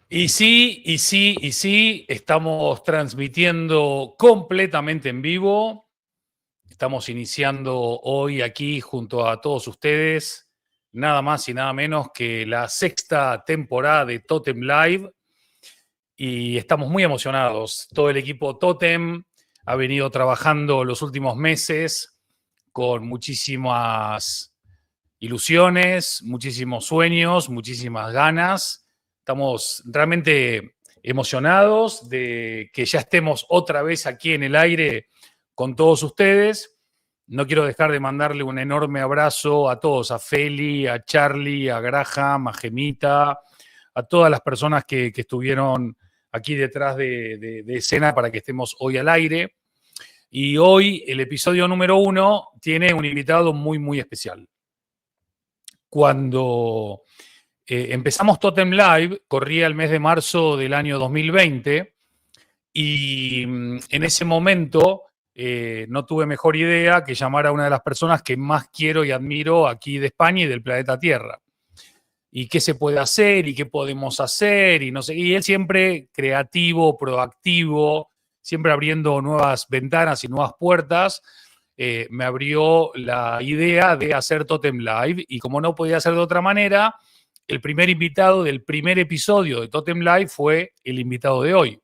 Y sí, estamos transmitiendo completamente en vivo. Estamos iniciando hoy aquí junto a todos ustedes, nada más y nada menos que la 6ª temporada de Totem Live. Y estamos muy emocionados. Todo el equipo Totem ha venido trabajando los últimos meses con muchísimas ilusiones, muchísimos sueños, muchísimas ganas. Estamos realmente emocionados de que ya estemos otra vez aquí en el aire con todos ustedes. No quiero dejar de mandarle un enorme abrazo a todos, a Feli, a Charlie, a Graham, a Gemita, a todas las personas que estuvieron aquí detrás de escena para que estemos hoy al aire. Y hoy el episodio número 1 tiene un invitado muy, muy especial. Cuando empezamos Totem Live, corría el mes de marzo del año 2020 y en ese momento no tuve mejor idea que llamar a una de las personas que más quiero y admiro aquí de España y del planeta Tierra. Y qué se puede hacer y qué podemos hacer y no sé. Y él siempre creativo, proactivo, siempre abriendo nuevas ventanas y nuevas puertas. Me abrió la idea de hacer Totem Live y como no podía ser de otra manera, el primer invitado del primer episodio de Totem Live fue el invitado de hoy.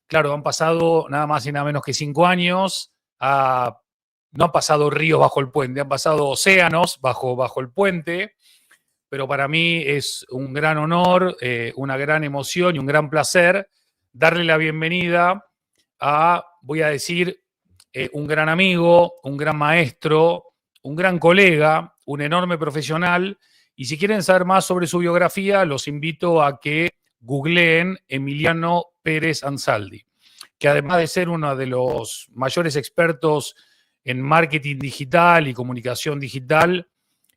Claro, han pasado nada más y nada menos que 5 años, no han pasado ríos bajo el puente, han pasado océanos bajo el puente, pero para mí es un gran honor, una gran emoción y un gran placer darle la bienvenida a, voy a decir, un gran amigo, un gran maestro, un gran colega, un enorme profesional. Y si quieren saber más sobre su biografía, los invito a que googleen Emiliano Pérez Ansaldi, que además de ser uno de los mayores expertos en marketing digital y comunicación digital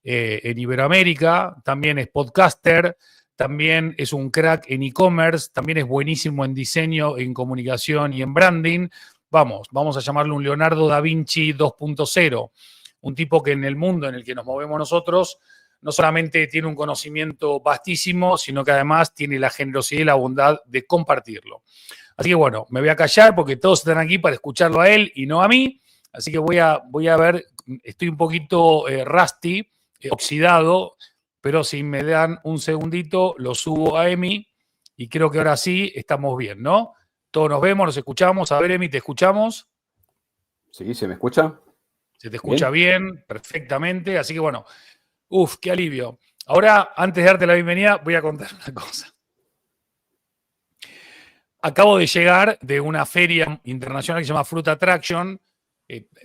en Iberoamérica, también es podcaster, también es un crack en e-commerce, también es buenísimo en diseño, en comunicación y en branding. Vamos a llamarlo un Leonardo da Vinci 2.0, un tipo que en el mundo en el que nos movemos nosotros no solamente tiene un conocimiento vastísimo, sino que además tiene la generosidad y la bondad de compartirlo. Así que bueno, me voy a callar porque todos están aquí para escucharlo a él y no a mí. Así que voy a ver, estoy un poquito rusty, oxidado, pero si me dan un segundito, lo subo a Emi y creo que ahora sí estamos bien, ¿no? Todos nos vemos, nos escuchamos. A ver, Emi, ¿te escuchamos? Sí, ¿se me escucha? Se te escucha bien, perfectamente. Así que bueno, qué alivio. Ahora, antes de darte la bienvenida, voy a contar una cosa. Acabo de llegar de una feria internacional que se llama Fruit Attraction,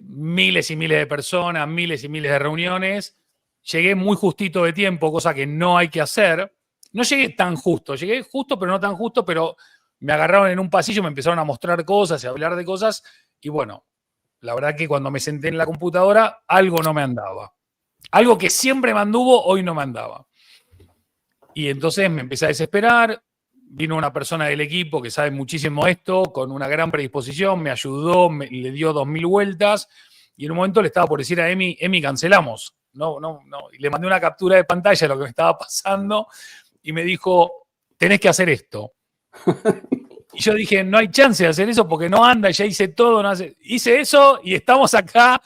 miles y miles de personas, miles y miles de reuniones. Llegué muy justito de tiempo, cosa que no hay que hacer. No llegué tan justo, llegué justo, pero no tan justo, pero me agarraron en un pasillo, me empezaron a mostrar cosas y a hablar de cosas. Y bueno, la verdad que cuando me senté en la computadora, algo no me andaba. Algo que siempre me anduvo, hoy no me andaba. Y entonces me empecé a desesperar. Vino una persona del equipo que sabe muchísimo esto, con una gran predisposición, me ayudó, le dio 2000 vueltas. Y en un momento le estaba por decir a Emi, cancelamos. No. Y le mandé una captura de pantalla de lo que me estaba pasando y me dijo, tenés que hacer esto. Y yo dije, no hay chance de hacer eso porque no anda, ya hice todo. Hice eso y estamos acá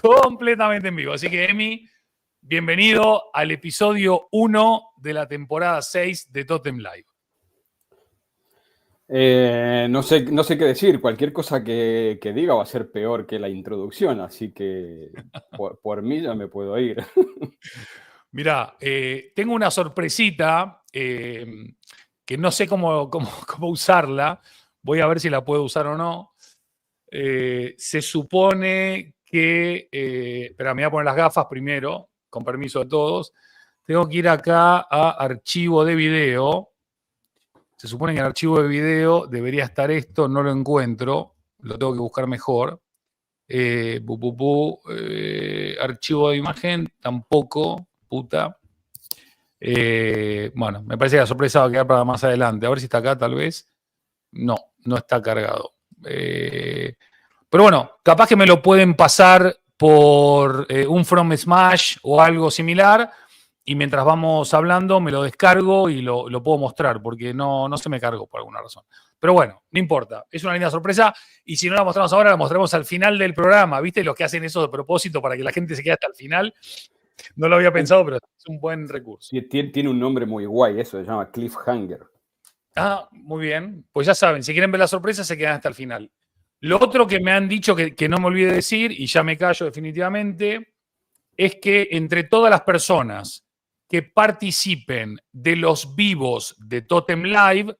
completamente en vivo. Así que, Emi, bienvenido al episodio 1 de la temporada 6 de Totem Live. No sé qué decir. Cualquier cosa que diga va a ser peor que la introducción, así que por mí ya me puedo ir. Mirá, tengo una sorpresita que no sé cómo usarla. Voy a ver si la puedo usar o no. Se supone que... espera, me voy a poner las gafas primero, con permiso de todos. Tengo que ir acá a archivo de video. Se supone que en archivo de video debería estar esto, no lo encuentro. Lo tengo que buscar mejor. Archivo de imagen, tampoco, puta. Bueno, me parece que la sorpresa va a quedar para más adelante. A ver si está acá, tal vez. No está cargado. Pero bueno, capaz que me lo pueden pasar por un From Smash o algo similar y mientras vamos hablando me lo descargo y lo puedo mostrar, porque no se me cargó por alguna razón. Pero bueno, no importa, es una linda sorpresa, y si no la mostramos ahora, la mostraremos al final del programa, ¿viste? Los que hacen eso de propósito para que la gente se quede hasta el final. No lo había pensado, pero es un buen recurso. Tiene un nombre muy guay, eso se llama Cliffhanger. Ah, muy bien. Pues ya saben, si quieren ver la sorpresa, se quedan hasta el final. Lo otro que me han dicho que no me olvide decir, y ya me callo definitivamente, es que entre todas las personas que participen de los vivos de Totem Live,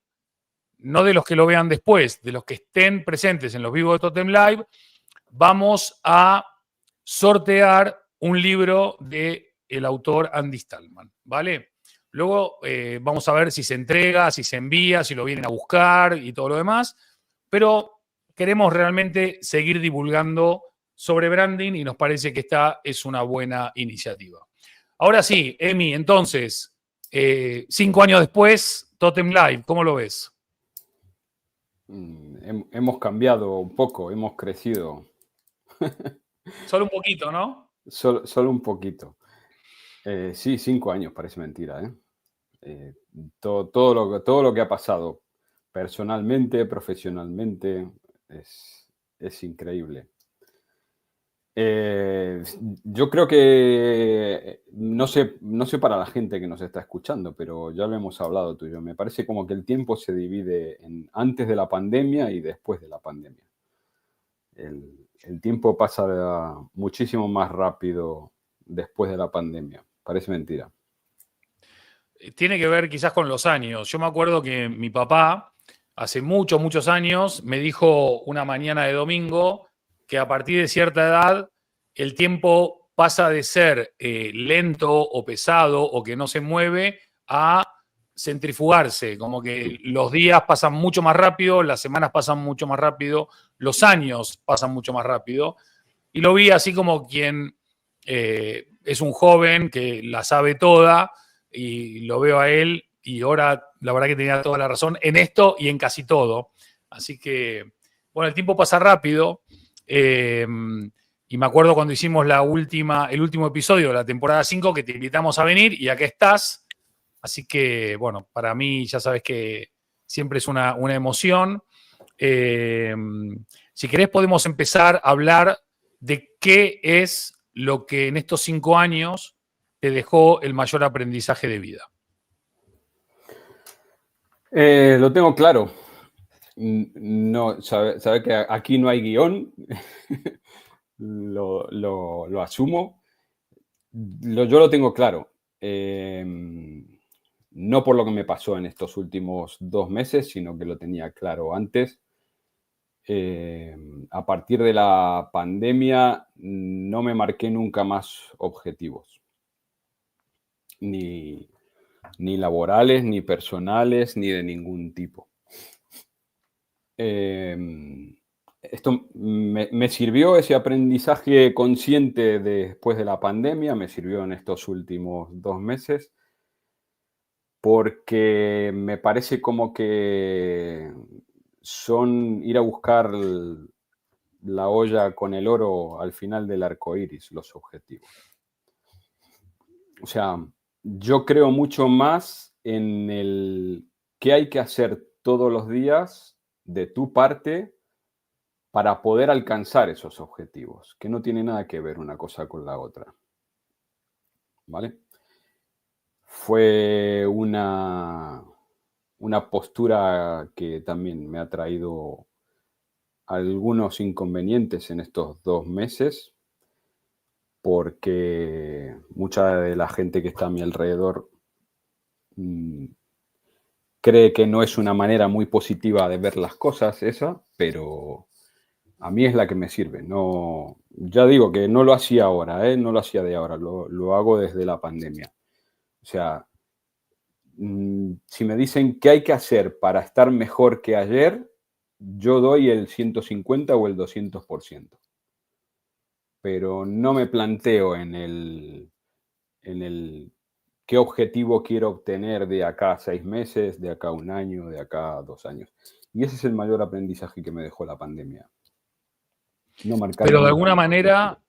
no de los que lo vean después, de los que estén presentes en los vivos de Totem Live, vamos a sortear un libro del autor Andy Stallman, ¿vale? Luego vamos a ver si se entrega, si se envía, si lo vienen a buscar y todo lo demás, pero queremos realmente seguir divulgando sobre branding y nos parece que esta es una buena iniciativa. Ahora sí, Emi, entonces, 5 años después, Totem Live, ¿cómo lo ves? Hemos cambiado un poco, hemos crecido. Solo un poquito, ¿no? Solo un poquito. Sí, 5 años, parece mentira, ¿eh? Todo lo que ha pasado personalmente, profesionalmente, es increíble. Yo creo que, no sé para la gente que nos está escuchando, pero ya lo hemos hablado tú y yo. Me parece como que el tiempo se divide en antes de la pandemia y después de la pandemia. El tiempo pasa muchísimo más rápido después de la pandemia. Parece mentira. Tiene que ver quizás con los años. Yo me acuerdo que mi papá, hace muchos años, me dijo una mañana de domingo que a partir de cierta edad el tiempo pasa de ser lento o pesado o que no se mueve a centrifugarse, como que los días pasan mucho más rápido, las semanas pasan mucho más rápido, los años pasan mucho más rápido. Y lo vi así como quien es un joven que la sabe toda, y lo veo a él y ahora la verdad que tenía toda la razón en esto y en casi todo. Así que, bueno, el tiempo pasa rápido. Y me acuerdo cuando hicimos el último episodio de la temporada 5 que te invitamos a venir y acá estás. Así que, bueno, para mí ya sabes que siempre es una emoción. Si querés podemos empezar a hablar de qué es lo que en estos 5 años te dejó el mayor aprendizaje de vida. Lo tengo claro. No, sabe que aquí no hay guión. Lo asumo. Yo lo tengo claro. No por lo que me pasó en estos últimos 2 meses, sino que lo tenía claro antes. A partir de la pandemia no me marqué nunca más objetivos. Ni laborales, ni personales, ni de ningún tipo. Esto me sirvió, ese aprendizaje consciente después de la pandemia, me sirvió en estos últimos 2 meses, porque me parece como que son ir a buscar la olla con el oro al final del arco iris, los objetivos. O sea, yo creo mucho más en el qué hay que hacer todos los días de tu parte para poder alcanzar esos objetivos, que no tiene nada que ver una cosa con la otra. ¿Vale? Fue una postura que también me ha traído algunos inconvenientes en estos 2 meses, porque mucha de la gente que está a mi alrededor cree que no es una manera muy positiva de ver las cosas esa, pero a mí es la que me sirve. No, ya digo que no lo hacía ahora, no lo hacía de ahora, lo hago desde la pandemia. O sea, si me dicen qué hay que hacer para estar mejor que ayer, yo doy el 150 o el 200%. Pero no me planteo en el qué objetivo quiero obtener de acá a 6 meses, de acá a 1 año, de acá a 2 años. Y ese es el mayor aprendizaje que me dejó la pandemia. No marcar. Pero de alguna manera,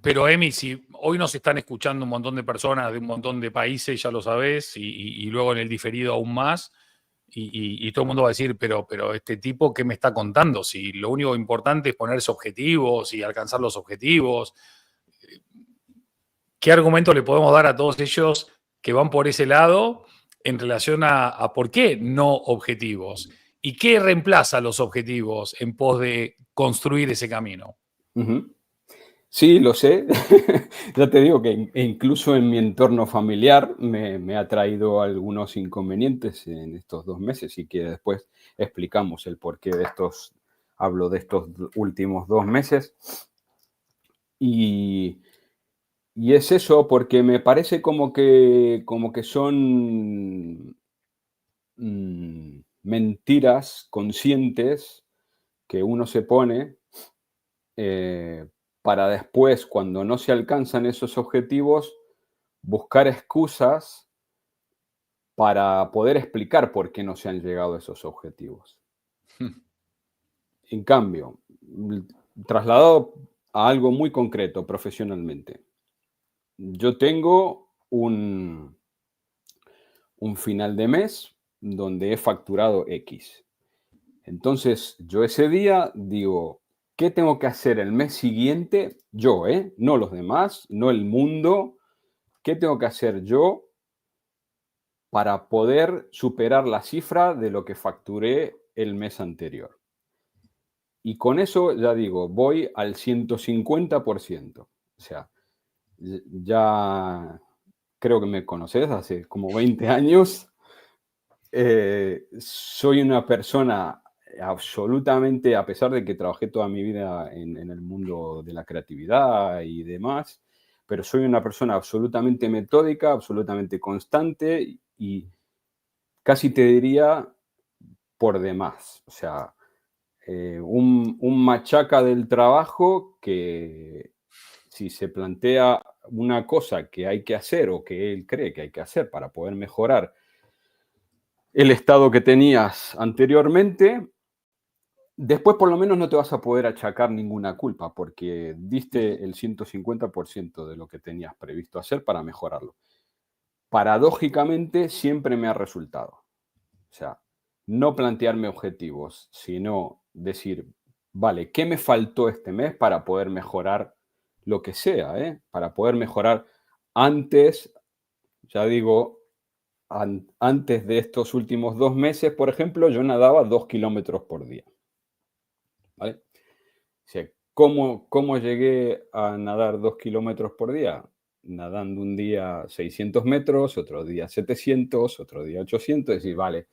Pero Emi, si hoy nos están escuchando un montón de personas de un montón de países, ya lo sabés, y luego en el diferido aún más, y todo el mundo va a decir, pero este tipo, ¿qué me está contando? Si lo único importante es ponerse objetivos y alcanzar los objetivos, ¿qué argumento le podemos dar a todos ellos que van por ese lado en relación a por qué no objetivos? ¿Y qué reemplaza los objetivos en pos de construir ese camino? Ujú. Sí, lo sé. Ya te digo que incluso en mi entorno familiar me ha traído algunos inconvenientes en estos 2 meses y que después explicamos el porqué de estos, hablo de estos últimos 2 meses. Y, y es eso, porque me parece como que son mentiras conscientes que uno se pone eh, para después, cuando no se alcanzan esos objetivos, buscar excusas para poder explicar por qué no se han llegado a esos objetivos. En cambio, trasladado a algo muy concreto profesionalmente, yo tengo un final de mes donde he facturado X. Entonces, yo ese día digo, ¿qué tengo que hacer el mes siguiente? Yo, ¿eh? No los demás, no el mundo. ¿Qué tengo que hacer yo para poder superar la cifra de lo que facturé el mes anterior? Y con eso, ya digo, voy al 150%. O sea, ya creo que me conoces hace como 20 años. Soy una persona absolutamente, a pesar de que trabajé toda mi vida en el mundo de la creatividad y demás, pero soy una persona absolutamente metódica, absolutamente constante y casi te diría por demás. O sea, un machaca del trabajo que si se plantea una cosa que hay que hacer o que él cree que hay que hacer para poder mejorar el estado que tenías anteriormente, después por lo menos no te vas a poder achacar ninguna culpa porque diste el 150% de lo que tenías previsto hacer para mejorarlo. Paradójicamente siempre me ha resultado. O sea, no plantearme objetivos, sino decir, vale, ¿qué me faltó este mes para poder mejorar lo que sea? Para poder mejorar antes, ya digo, antes de estos últimos 2 meses, por ejemplo, yo nadaba 2 kilómetros por día. ¿Vale? O sea, ¿cómo llegué a nadar 2 kilómetros por día? Nadando un día 600 metros, otro día 700, otro día 800, es decir, vale,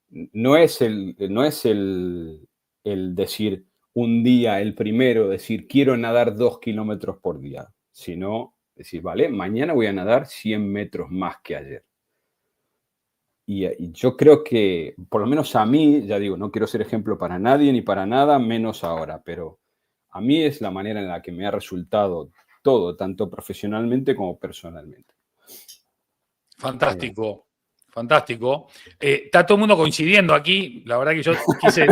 no es el decir un día, el primero, decir quiero nadar 2 kilómetros por día, sino decir, vale, mañana voy a nadar 100 metros más que ayer. Y yo creo que, por lo menos a mí, ya digo, no quiero ser ejemplo para nadie ni para nada, menos ahora, pero a mí es la manera en la que me ha resultado todo, tanto profesionalmente como personalmente. Eh, Fantástico, fantástico. Está todo el mundo coincidiendo aquí. La verdad que yo quise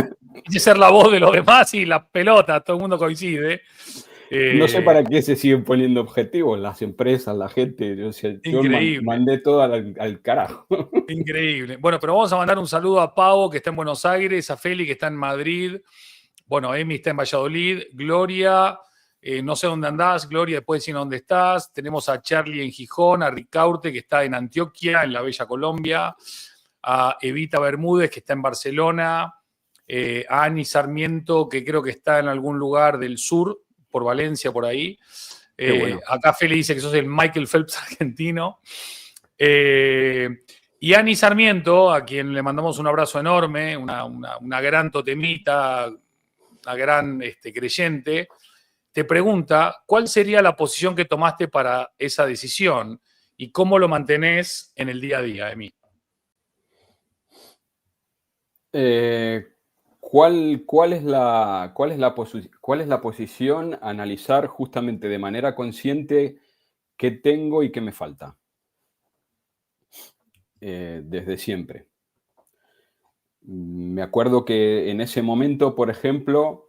ser la voz de los demás y la pelota, todo el mundo coincide. no sé Eh, para qué se siguen poniendo objetivos las empresas, la gente. O sea, yo increíble, mandé todo al carajo. increíble. Bueno, pero vamos a mandar un saludo a Pau, que está en Buenos Aires, a Feli, que está en Madrid. Bueno, Emi está en Valladolid, Gloria, no sé dónde andás, Gloria, después decir dónde estás. Tenemos a Charlie en Gijón, a Ricaurte, que está en Antioquia, en la Bella Colombia, a Evita Bermúdez, que está en Barcelona, a Ani Sarmiento, que creo que está en algún lugar del sur, por Valencia, por ahí. Qué bueno. Acá Feli dice que sos el Michael Phelps argentino. Y Ani Sarmiento, a quien le mandamos un abrazo enorme, una gran totemita, una gran creyente, te pregunta cuál sería la posición que tomaste para esa decisión y cómo lo mantenés en el día a día, Emi. Eh, ¿cuál es la posición a analizar justamente de manera consciente qué tengo y qué me falta? Desde siempre. Me acuerdo que en ese momento, por ejemplo,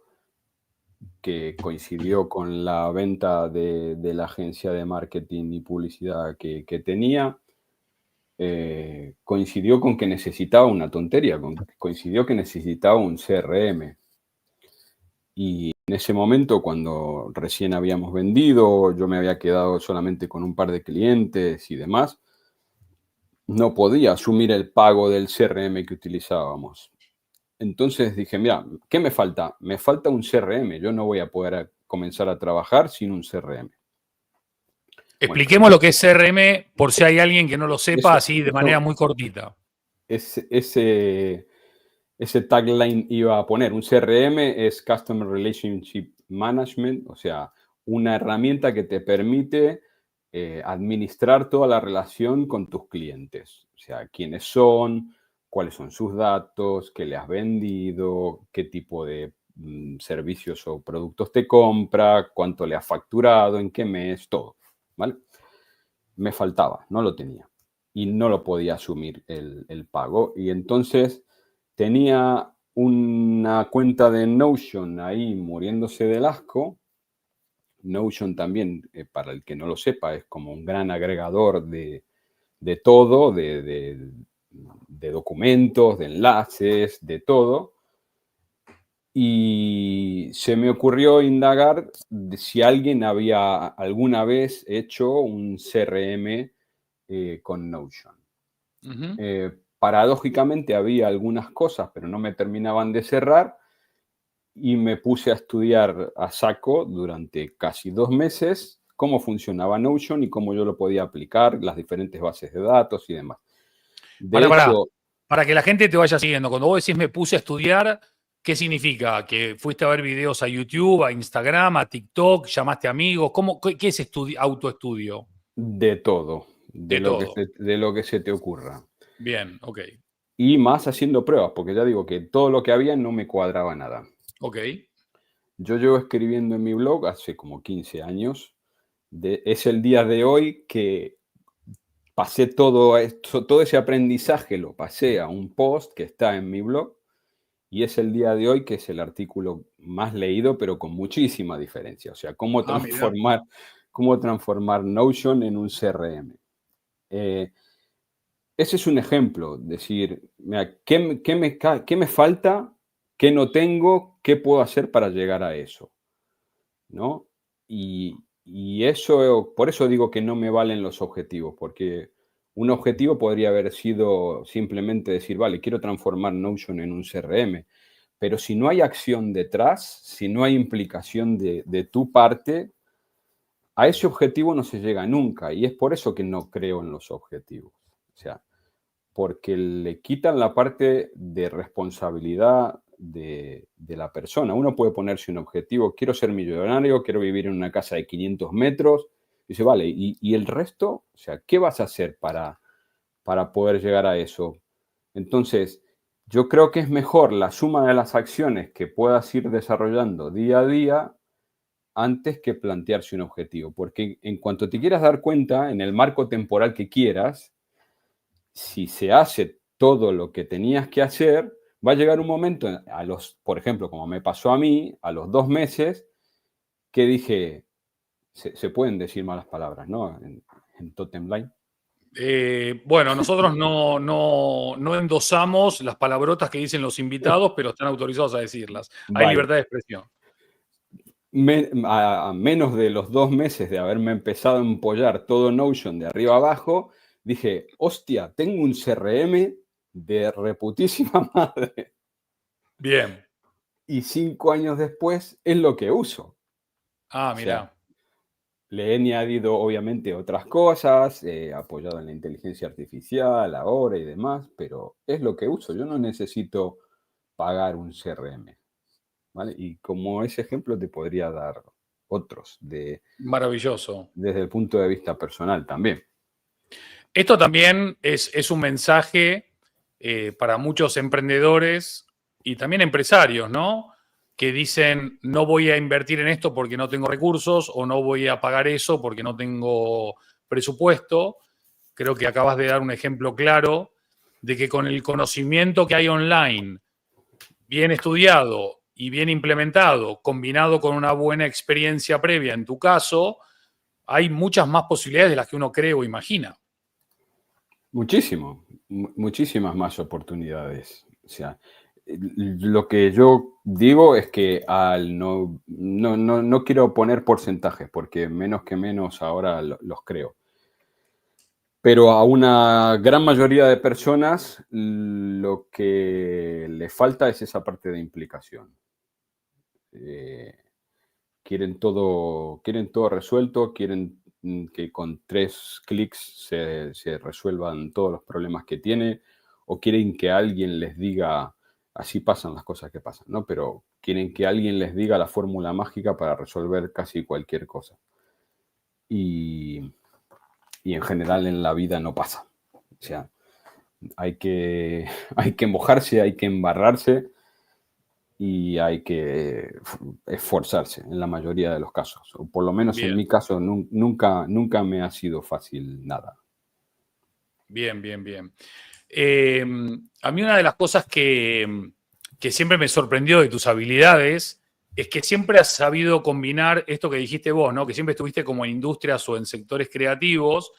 que coincidió con la venta de la agencia de marketing y publicidad que tenía. Coincidió con que necesitaba una tontería, coincidió que necesitaba un CRM. Y en ese momento, cuando recién habíamos vendido, yo me había quedado solamente con un par de clientes y demás, no podía asumir el pago del CRM que utilizábamos. Entonces dije, mira, ¿qué me falta? Me falta un CRM. Yo no voy a poder comenzar a trabajar sin un CRM. Bueno, Expliquemos lo que es CRM por si hay alguien que no lo sepa, eso, así de manera muy cortita. ese tagline iba a poner. Un CRM es Customer Relationship Management, o sea, una herramienta que te permite administrar toda la relación con tus clientes. O sea, quiénes son, cuáles son sus datos, qué le has vendido, qué tipo de servicios o productos te compra, cuánto le has facturado, en qué mes, todo. ¿Vale? Me faltaba, no lo tenía. Y no lo podía asumir el pago. Y entonces tenía una cuenta de Notion ahí muriéndose del asco. Notion también, para el que no lo sepa, es como un gran agregador de todo, de documentos, de enlaces, de todo. Y se me ocurrió indagar de si alguien había alguna vez hecho un CRM con Notion. Ujú. Paradójicamente había algunas cosas, pero no me terminaban de cerrar y me puse a estudiar a saco durante casi 2 meses cómo funcionaba Notion y cómo yo lo podía aplicar, las diferentes bases de datos y demás. De Para, hecho, para que la gente te vaya siguiendo. Cuando vos decís me puse a estudiar, ¿qué significa? ¿Que fuiste a ver videos a YouTube, a Instagram, a TikTok, llamaste amigos? ¿Qué es autoestudio? de todo, De todo. de lo que se te ocurra. Bien, ok. Y más haciendo pruebas, porque ya digo que todo lo que había no me cuadraba nada. Ok. Yo llevo escribiendo en mi blog hace como 15 años. Es el día de hoy que pasé todo esto, todo ese aprendizaje lo pasé a un post que está en mi blog y es el día de hoy que es el artículo más leído, pero con muchísima diferencia. O sea, Ah, mira. cómo transformar Notion en un CRM. Eh, Ese es un ejemplo, decir, mira, ¿qué me falta? ¿Qué no tengo? ¿Qué puedo hacer para llegar a eso? ¿No? Y eso, por eso digo que no me valen los objetivos, porque un objetivo podría haber sido simplemente decir, vale, quiero transformar Notion en un CRM, pero si no hay acción detrás, si no hay implicación de tu parte, a ese objetivo no se llega nunca. Y es por eso que no creo en los objetivos. O sea, porque le quitan la parte de responsabilidad de la persona. Uno puede ponerse un objetivo, quiero ser millonario, quiero vivir en una casa de 500 metros. Y dice, vale, ¿y el resto? O sea, ¿qué vas a hacer para poder llegar a eso? Entonces, yo creo que es mejor la suma de las acciones que puedas ir desarrollando día a día antes que plantearse un objetivo. Porque en cuanto te quieras dar cuenta, en el marco temporal que quieras, si se hace todo lo que tenías que hacer, va a llegar un momento, por ejemplo, como me pasó a mí, a los 2 meses, que dije, se pueden decir malas palabras, ¿no? En Totem Line. Bueno, nosotros no endosamos las palabrotas que dicen los invitados, pero están autorizados a decirlas. Hay Vale. libertad de expresión. A menos de los 2 meses de haberme empezado a empollar todo Notion de arriba abajo, dije, hostia, tengo un CRM de reputísima madre. Bien. Y 5 años después es lo que uso. Ah, O sea, mirá. le he añadido obviamente otras cosas, apoyado en la inteligencia artificial ahora y demás, pero es lo que uso. Yo no necesito pagar un CRM, ¿vale? Y como ese ejemplo te podría dar otros Maravilloso. desde el punto de vista personal también. Esto también es un mensaje para muchos emprendedores y también empresarios, ¿no? Que dicen, no voy a invertir en esto porque no tengo recursos o no voy a pagar eso porque no tengo presupuesto. Creo que acabas de dar un ejemplo claro de que con el conocimiento que hay online, bien estudiado y bien implementado, combinado con una buena experiencia previa, en tu caso, hay muchas más posibilidades de las que uno cree o imagina. Muchísimas más oportunidades. O sea, lo que yo digo es que no quiero poner porcentajes, porque menos que menos ahora los creo. Pero a una gran mayoría de personas lo que le falta es esa parte de implicación. Quieren todo resuelto, quieren que con 3 clics se resuelvan todos los problemas que tiene, o quieren que alguien les diga, así pasan las cosas que pasan, ¿no? Pero quieren que alguien les diga la fórmula mágica para resolver casi cualquier cosa. Y en general en la vida no pasa. O sea, hay que mojarse, hay que embarrarse y hay que esforzarse en la mayoría de los casos. O por lo menos en mi caso nunca me ha sido fácil nada. Bien. A mí una de las cosas que siempre me sorprendió de tus habilidades es que siempre has sabido combinar esto que dijiste vos, ¿no? Que siempre estuviste como en industrias o en sectores creativos,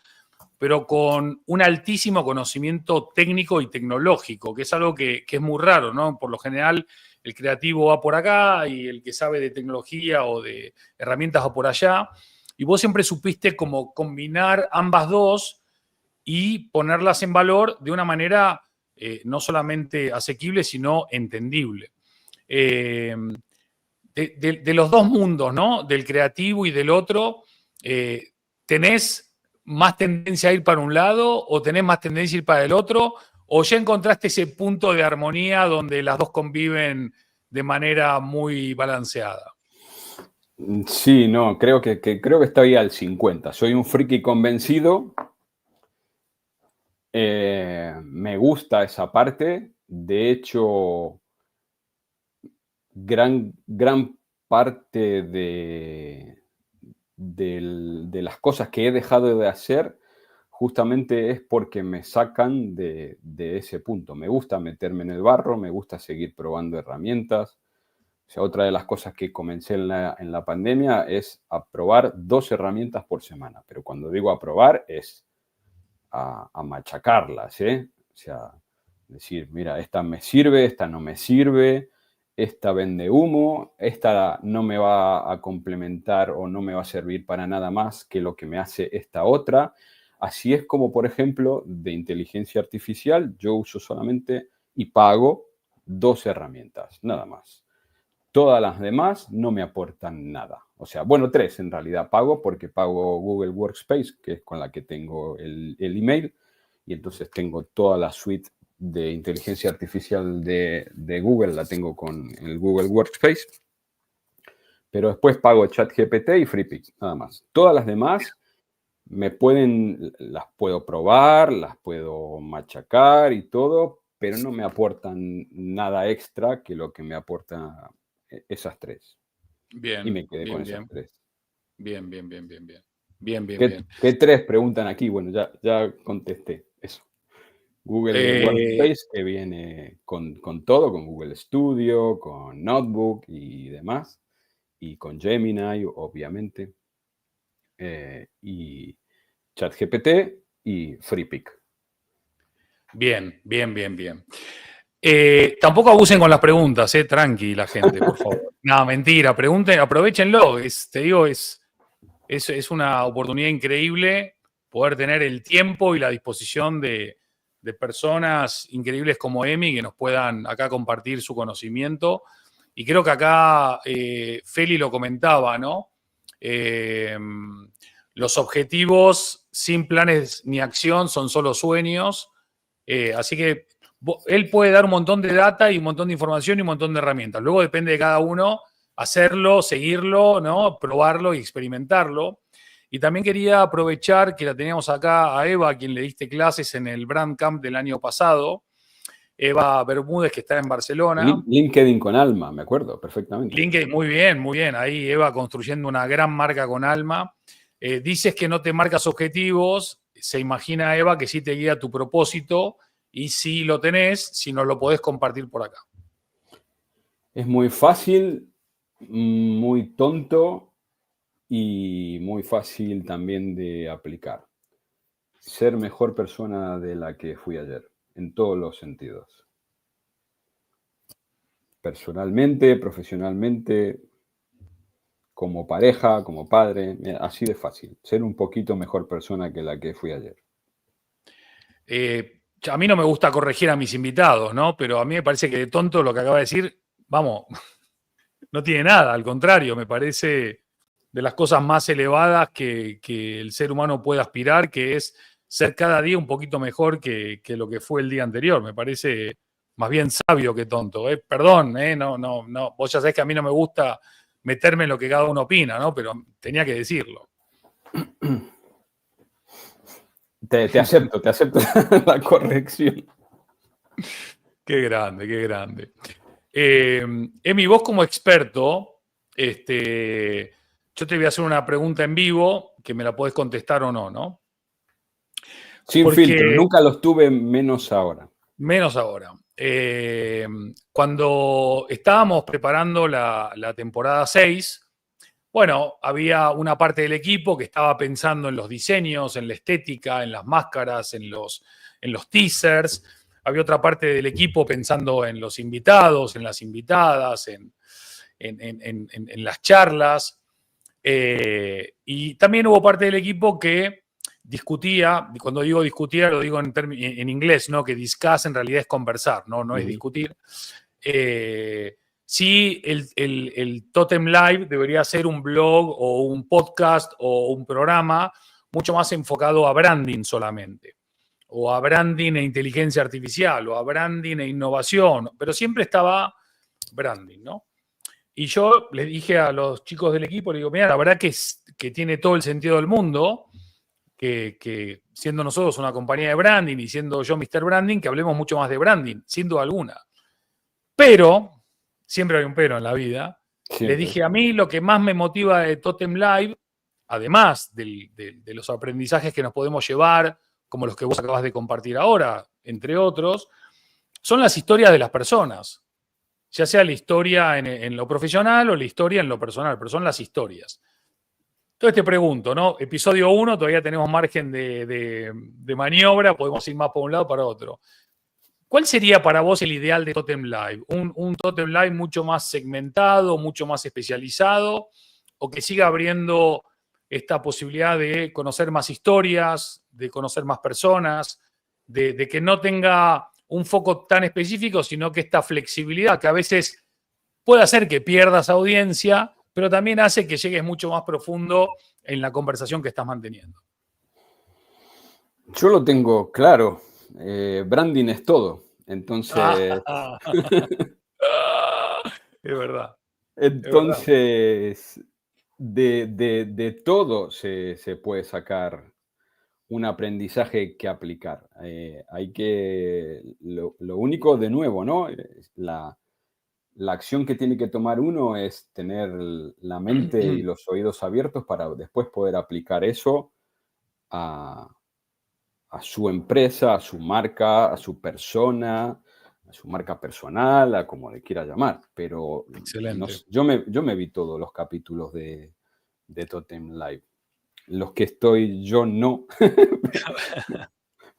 pero con un altísimo conocimiento técnico y tecnológico, que es algo que es muy raro, ¿no? Por lo general, el creativo va por acá y el que sabe de tecnología o de herramientas va por allá. Y vos siempre supiste como combinar ambas dos y ponerlas en valor de una manera no solamente asequible, sino entendible. De los dos mundos, ¿no? Del creativo y del otro, ¿tenés más tendencia a ir para un lado o tenés más tendencia a ir para el otro? ¿O ya encontraste ese punto de armonía donde las dos conviven de manera muy balanceada? Sí, no, creo que estoy al 50. Soy un friki convencido. Me gusta esa parte. De hecho, gran parte de las cosas que he dejado de hacer justamente es porque me sacan de ese punto. Me gusta meterme en el barro, me gusta seguir probando herramientas. O sea, otra de las cosas que comencé en la pandemia es a probar 2 herramientas por semana. Pero cuando digo a probar es a machacarlas, ¿eh? O sea, decir, mira, esta me sirve, esta no me sirve, esta vende humo, esta no me va a complementar o no me va a servir para nada más que lo que me hace esta otra. Así es como, por ejemplo, de inteligencia artificial, yo uso solamente y pago 2 herramientas, nada más. Todas las demás no me aportan nada. O sea, bueno, 3 en realidad pago, porque pago Google Workspace, que es con la que tengo el email, y entonces tengo toda la suite de inteligencia artificial de Google, la tengo con el Google Workspace. Pero después pago ChatGPT y FreePik, nada más. Todas las demás las puedo probar, las puedo machacar y todo, pero no me aportan nada extra que lo que me aporta esas 3. Bien. Y me quedé con esas 3. Bien. ¿Qué 3 preguntan aquí? Bueno, ya contesté eso. Google Workspace, que viene con todo, con Google Studio, con Notebook y demás, y con Gemini, obviamente, y ChatGPT y FreePik. Bien. Tampoco abusen con las preguntas, tranqui la gente, por favor. No, mentira, pregunten, aprovechenlo. Te digo, es una oportunidad increíble poder tener el tiempo y la disposición de personas increíbles como Emi que nos puedan acá compartir su conocimiento. Y creo que acá Feli lo comentaba, ¿no? Los objetivos sin planes ni acción son solo sueños. Así que él puede dar un montón de data y un montón de información y un montón de herramientas. Luego depende de cada uno hacerlo, seguirlo, ¿no? Probarlo y experimentarlo. Y también quería aprovechar que la teníamos acá a Eva, a quien le diste clases en el Brand Camp del año pasado. Eva Bermúdez, que está en Barcelona. LinkedIn con alma, me acuerdo perfectamente. LinkedIn, muy bien. Ahí Eva construyendo una gran marca con alma. Dices que no te marcas objetivos. Se imagina, Eva, que sí te guía tu propósito. Y si lo tenés, si no lo podés compartir por acá. Es muy fácil, muy tonto y muy fácil también de aplicar. Ser mejor persona de la que fui ayer, en todos los sentidos. Personalmente, profesionalmente, como pareja, como padre, así de fácil. Ser un poquito mejor persona que la que fui ayer. A mí no me gusta corregir a mis invitados, ¿no? Pero a mí me parece que de tonto lo que acaba de decir, vamos, no tiene nada, al contrario, me parece de las cosas más elevadas que el ser humano puede aspirar, que es ser cada día un poquito mejor que lo que fue el día anterior. Me parece más bien sabio que tonto. Perdón, no. Vos ya sabés que a mí no me gusta meterme en lo que cada uno opina, ¿no? Pero tenía que decirlo. Te acepto la corrección. Qué grande, qué grande. Emi, vos como experto, yo te voy a hacer una pregunta en vivo que me la podés contestar o no, ¿no? Sin Porque, filtro, nunca los tuve, menos ahora. menos ahora. Cuando estábamos preparando la temporada 6, bueno, había una parte del equipo que estaba pensando en los diseños, en la estética, en las máscaras, en los teasers. Había otra parte del equipo pensando en los invitados, en las invitadas, en las charlas. Y también hubo parte del equipo que discutía, cuando digo discutía lo digo en inglés, ¿no? Que discuss en realidad es conversar, no es discutir. Sí, el Totem Live debería ser un blog o un podcast o un programa mucho más enfocado a branding solamente, o a branding e inteligencia artificial, o a branding e innovación, pero siempre estaba branding, ¿no? Y yo les dije a los chicos del equipo, les digo, mira, la verdad que tiene todo el sentido del mundo, que siendo nosotros una compañía de branding y siendo yo Mr. Branding, que hablemos mucho más de branding, sin duda alguna. Pero, siempre hay un pero en la vida, Siempre. les dije, a mí lo que más me motiva de Totem Live, además de los aprendizajes que nos podemos llevar, como los que vos acabas de compartir ahora, entre otros, son las historias de las personas. Ya sea la historia en lo profesional o la historia en lo personal, pero son las historias. Entonces te pregunto, ¿no? Episodio 1, todavía tenemos margen de maniobra, podemos ir más para un lado para otro. ¿Cuál sería para vos el ideal de Totem Live? ¿Un Totem Live mucho más segmentado, mucho más especializado, o que siga abriendo esta posibilidad de conocer más historias, de conocer más personas, de que no tenga un foco tan específico, sino que esta flexibilidad que a veces puede hacer que pierdas audiencia, pero también hace que llegues mucho más profundo en la conversación que estás manteniendo? Yo lo tengo claro. Branding es todo. Entonces, Es verdad. entonces de todo se puede sacar un aprendizaje que aplicar. Lo único de nuevo, ¿no? La acción que tiene que tomar uno es tener la mente y los oídos abiertos para después poder aplicar eso a su empresa, a su marca, a su persona, a su marca personal, a como le quiera llamar. Pero Excelente. yo me vi todos los capítulos de Totem Live. Los que estoy yo no.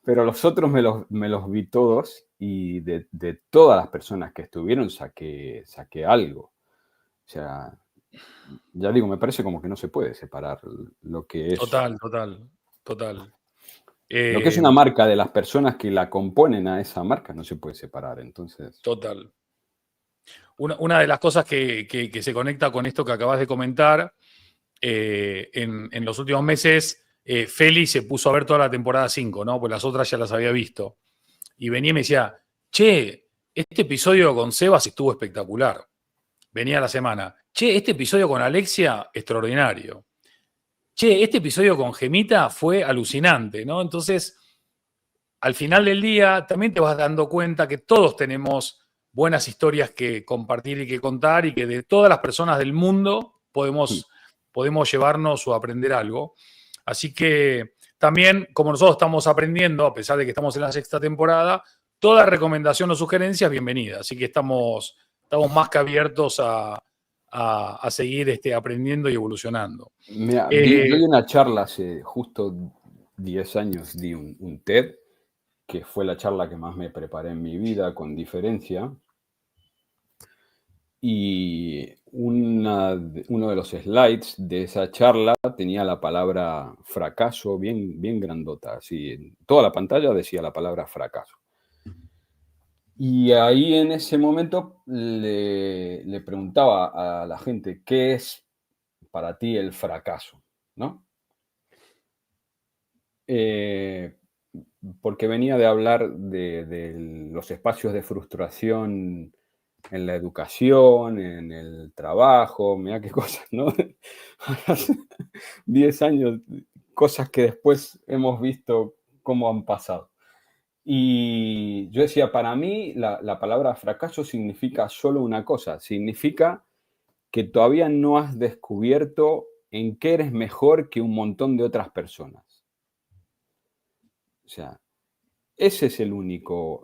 Pero los otros me los vi todos y de todas las personas que estuvieron saqué algo. O sea, ya digo, me parece como que no se puede separar lo que es. Total. Lo que es una marca de las personas que la componen a esa marca no se puede separar. Entonces. Total. Una de las cosas que se conecta con esto que acabas de comentar, en los últimos meses, Feli se puso a ver toda la temporada 5, ¿no? Pues las otras ya las había visto. Y venía y me decía, che, este episodio con Sebas estuvo espectacular. Venía la semana. Che, este episodio con Alexia, extraordinario. Che, este episodio con Gemita fue alucinante, ¿no? Entonces, al final del día, también te vas dando cuenta que todos tenemos buenas historias que compartir y que contar, y que de todas las personas del mundo podemos llevarnos o aprender algo. Así que también, como nosotros estamos aprendiendo, a pesar de que estamos en la 6ª temporada, toda recomendación o sugerencia es bienvenida. Así que estamos estamos más que abiertos a seguir aprendiendo y evolucionando. Mira, yo di una charla hace justo 10 años, di un TED, que fue la charla que más me preparé en mi vida, con diferencia. Y uno de los slides de esa charla tenía la palabra fracaso bien, bien grandota. Así, en toda la pantalla decía la palabra fracaso. Y ahí en ese momento le preguntaba a la gente, ¿qué es para ti el fracaso? ¿No? Eh, Porque venía de hablar de los espacios de frustración en la educación, en el trabajo, mira qué cosas, ¿no? Hace 10 años, cosas que después hemos visto cómo han pasado. Y yo decía, para mí la palabra fracaso significa solo una cosa, significa que todavía no has descubierto en qué eres mejor que un montón de otras personas. O sea, ese es el único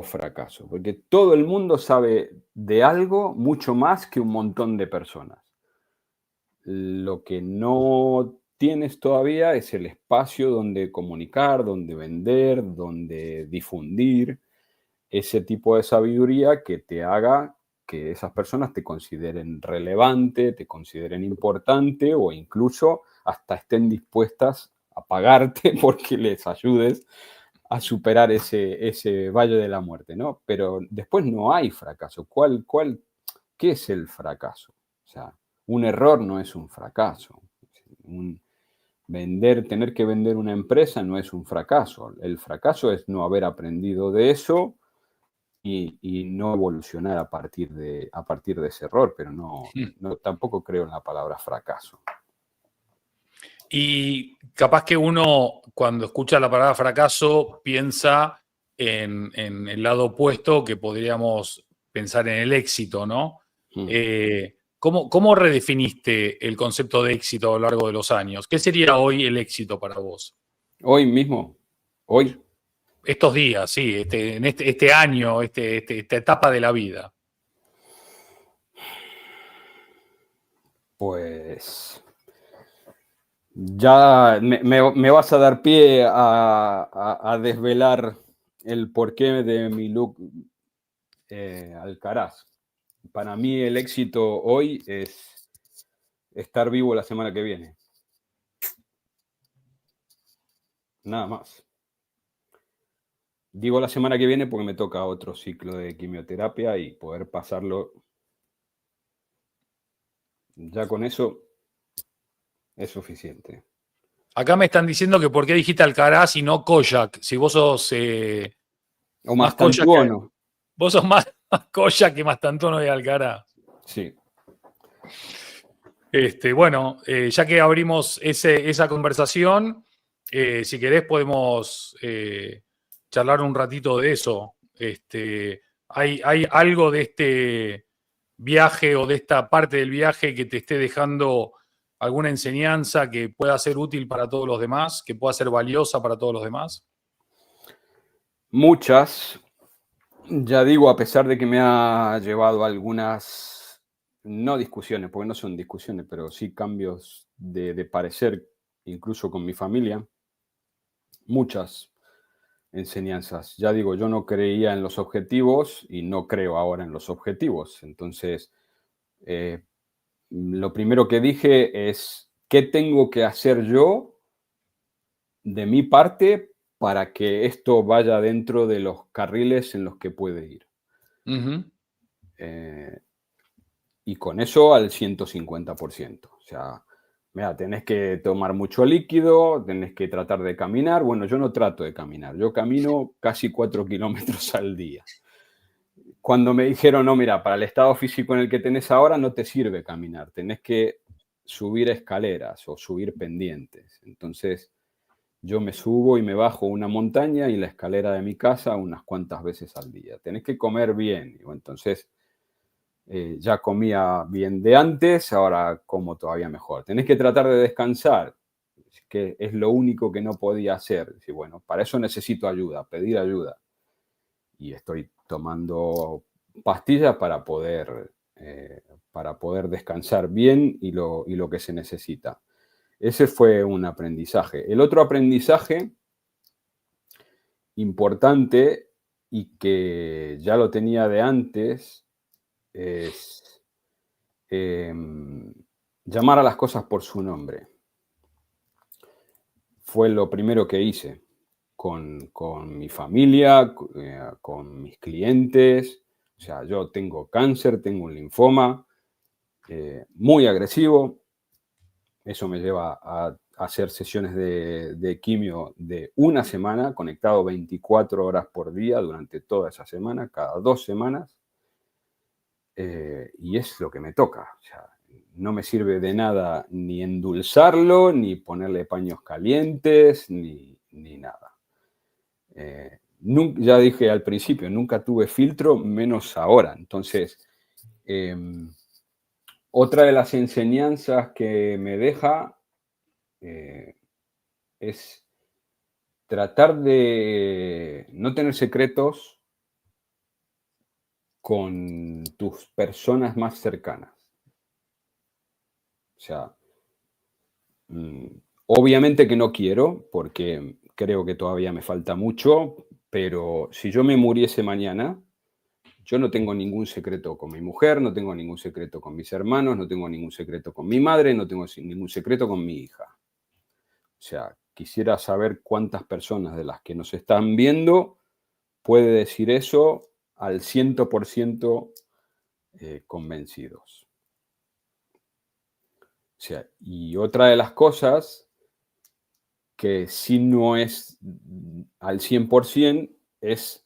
fracaso, porque todo el mundo sabe de algo mucho más que un montón de personas. Lo que no tienes todavía es el espacio donde comunicar, donde vender, donde difundir ese tipo de sabiduría que te haga que esas personas te consideren relevante, te consideren importante o incluso hasta estén dispuestas a pagarte porque les ayudes a superar ese valle de la muerte, ¿no? Pero después no hay fracaso. ¿Qué es el fracaso? O sea, un error no es un fracaso. Tener que vender una empresa no es un fracaso. El fracaso es no haber aprendido de eso y no evolucionar a partir de ese error, pero tampoco creo en la palabra fracaso. Y capaz que uno, cuando escucha la palabra fracaso, piensa en el lado opuesto, que podríamos pensar en el éxito, ¿no? ¿Cómo redefiniste el concepto de éxito a lo largo de los años? ¿Qué sería hoy el éxito para vos? Hoy mismo, hoy. Estos días, sí, en este año, esta etapa de la vida. Pues ya me vas a dar pie a desvelar el porqué de mi look Alcaraz. Para mí el éxito hoy es estar vivo la semana que viene. Nada más. Digo la semana que viene porque me toca otro ciclo de quimioterapia y poder pasarlo. Ya con eso es suficiente. Acá me están diciendo que por qué dijiste Alcaraz y no Kojak. Si vos sos O más Kojak que, Mastantuono. vos sos más Kojak que Mastantuono de Alcaraz. Sí. Bueno, ya que abrimos esa conversación, si querés podemos charlar un ratito de eso. ¿Hay algo de este viaje o de esta parte del viaje que te esté dejando alguna enseñanza que pueda ser útil para todos los demás, que pueda ser valiosa para todos los demás? Muchas, ya digo, a pesar de que me ha llevado a algunas, no discusiones, porque no son discusiones, pero sí cambios de parecer, incluso con mi familia, muchas enseñanzas. Ya digo, yo no creía en los objetivos y no creo ahora en los objetivos. Entonces, lo primero que dije es, ¿qué tengo que hacer yo de mi parte para que esto vaya dentro de los carriles en los que puede ir? Uh-huh. Y con eso al 150%. O sea, mira, tenés que tomar mucho líquido, tenés que tratar de caminar. Bueno, yo no trato de caminar, yo camino casi 4 kilómetros al día. Cuando me dijeron, no, mira, para el estado físico en el que tenés ahora no te sirve caminar, tenés que subir escaleras o subir pendientes. Entonces, yo me subo y me bajo una montaña y la escalera de mi casa unas cuantas veces al día. Tenés que comer bien. Y bueno, entonces, ya comía bien de antes, ahora como todavía mejor. Tenés que tratar de descansar, que es lo único que no podía hacer. Y bueno, para eso necesito ayuda, pedir ayuda. Y estoy tomando pastillas para poder descansar bien y lo que se necesita. Ese fue un aprendizaje. El otro aprendizaje importante y que ya lo tenía de antes es llamar a las cosas por su nombre. Fue lo primero que hice con mi familia, con mis clientes. O sea, yo tengo cáncer, tengo un linfoma muy agresivo. Eso me lleva a hacer sesiones de quimio de una semana, conectado 24 horas por día durante toda esa semana, cada 2 semanas. Y es lo que me toca. O sea, no me sirve de nada ni endulzarlo, ni ponerle paños calientes, ni nada. Ya dije al principio, nunca tuve filtro, menos ahora. Entonces, otra de las enseñanzas que me deja es tratar de no tener secretos con tus personas más cercanas. O sea, obviamente que no quiero, porque creo que todavía me falta mucho, pero si yo me muriese mañana, yo no tengo ningún secreto con mi mujer, no tengo ningún secreto con mis hermanos, no tengo ningún secreto con mi madre, no tengo ningún secreto con mi hija. O sea, quisiera saber cuántas personas de las que nos están viendo puede decir eso al 100% convencidos. O sea, y otra de las cosas que sí no es al 100% es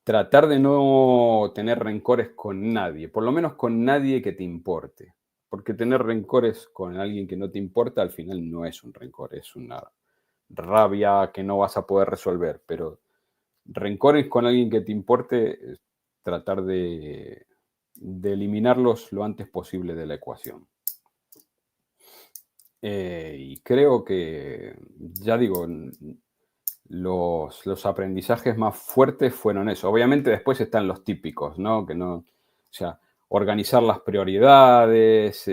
tratar de no tener rencores con nadie, por lo menos con nadie que te importe. Porque tener rencores con alguien que no te importa al final no es un rencor, es una rabia que no vas a poder resolver. Pero rencores con alguien que te importe, tratar de eliminarlos lo antes posible de la ecuación. Y creo que, ya digo, los aprendizajes más fuertes fueron eso. Obviamente después están los típicos, ¿no? O sea, organizar las prioridades,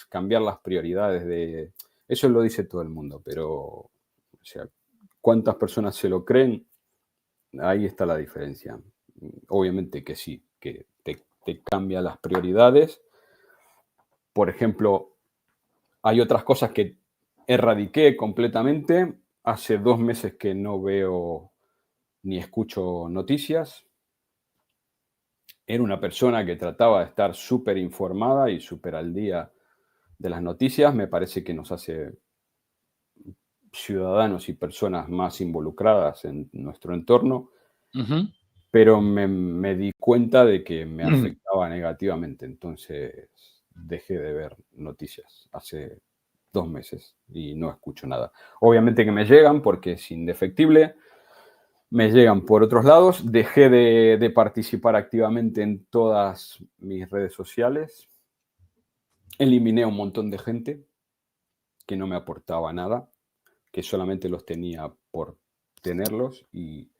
cambiar las prioridades. Eso lo dice todo el mundo, pero, o sea, ¿cuántas personas se lo creen? Ahí está la diferencia. Obviamente que sí, que te cambia las prioridades. Por ejemplo, hay otras cosas que erradiqué completamente. Hace 2 meses que no veo ni escucho noticias. Era una persona que trataba de estar súper informada y súper al día de las noticias. Me parece que nos hace ciudadanos y personas más involucradas en nuestro entorno, Ujú. pero me di cuenta de que me afectaba negativamente. Entonces dejé de ver noticias hace 2 meses y no escucho nada. Obviamente que me llegan porque es indefectible, me llegan por otros lados. Dejé de participar activamente en todas mis redes sociales. Eliminé a un montón de gente que no me aportaba nada, que solamente los tenía por tenerlos y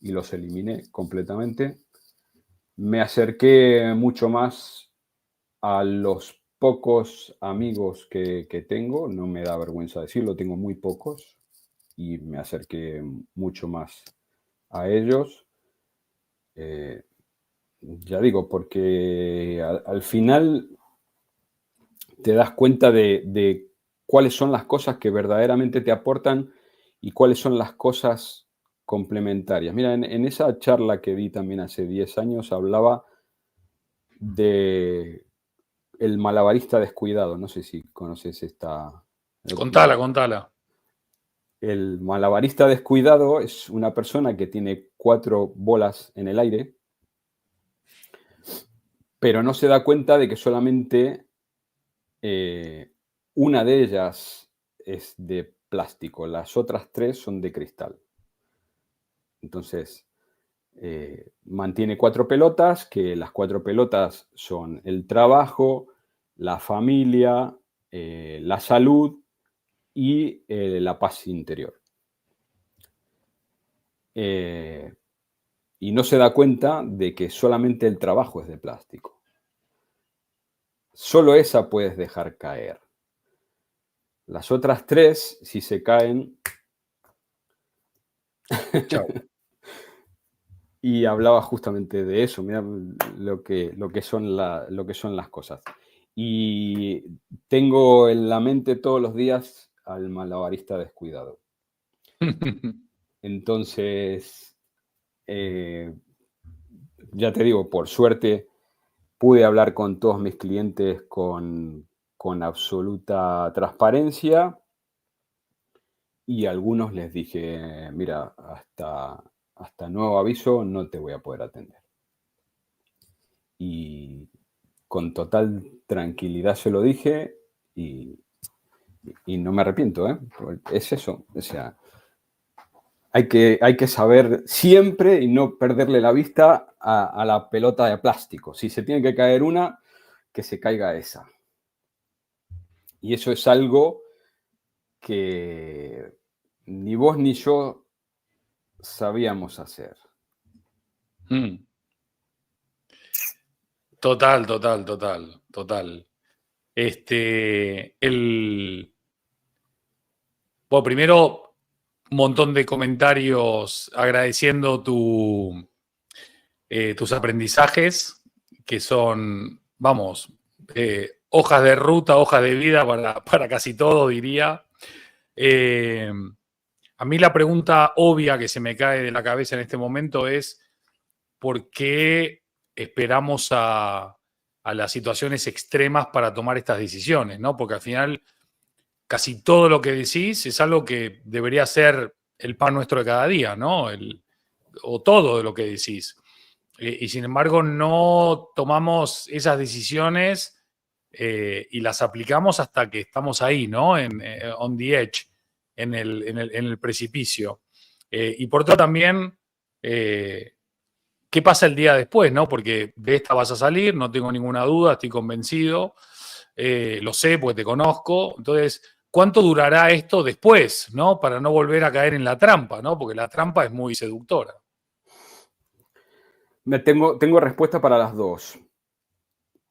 los eliminé completamente. Me acerqué mucho más a los pocos amigos que tengo, no me da vergüenza decirlo, tengo muy pocos y me acerqué mucho más a ellos. Ya digo, porque al final te das cuenta de cuáles son las cosas que verdaderamente te aportan y cuáles son las cosas complementarias. Mira, en esa charla que di también hace 10 años hablaba de el malabarista descuidado. No sé si conoces esta. Contala, contala. El malabarista descuidado es una persona que tiene 4 bolas en el aire, pero no se da cuenta de que solamente una de ellas es de plástico, las otras 3 son de cristal. Entonces, mantiene 4 pelotas, que las 4 pelotas son el trabajo, la familia, la salud y la paz interior. y no se da cuenta de que solamente el trabajo es de plástico. Solo esa puedes dejar caer. Las otras 3, si se caen... Chao. Y hablaba justamente de eso, mira lo que son las cosas. Y tengo en la mente todos los días al malabarista descuidado. Entonces, ya te digo, por suerte pude hablar con todos mis clientes con absoluta transparencia, y a algunos les dije, mira, hasta nuevo aviso no te voy a poder atender. Y con total tranquilidad se lo dije, y no me arrepiento, ¿eh? Es eso, o sea, hay que saber siempre y no perderle la vista a la pelota de plástico. Si se tiene que caer una, que se caiga esa. Y eso es algo que ni vos ni yo sabíamos hacer. Mm. Total, total, total, total. Bueno, primero, un montón de comentarios agradeciendo tus aprendizajes, que son, vamos, hojas de ruta, hojas de vida para casi todo, diría. Eh, a mí la pregunta obvia que se me cae de la cabeza en este momento es, ¿por qué esperamos a las situaciones extremas para tomar estas decisiones, ¿no? Porque al final casi todo lo que decís es algo que debería ser el pan nuestro de cada día, ¿no? O todo de lo que decís. Y sin embargo no tomamos esas decisiones y las aplicamos hasta que estamos ahí, ¿no? On the edge, en el precipicio. Y por todo también, ¿qué pasa el día después, no? Porque de esta vas a salir, no tengo ninguna duda, estoy convencido, lo sé porque te conozco. Entonces, ¿cuánto durará esto después, no? Para no volver a caer en la trampa, ¿no? Porque la trampa es muy seductora. Tengo respuesta para las dos.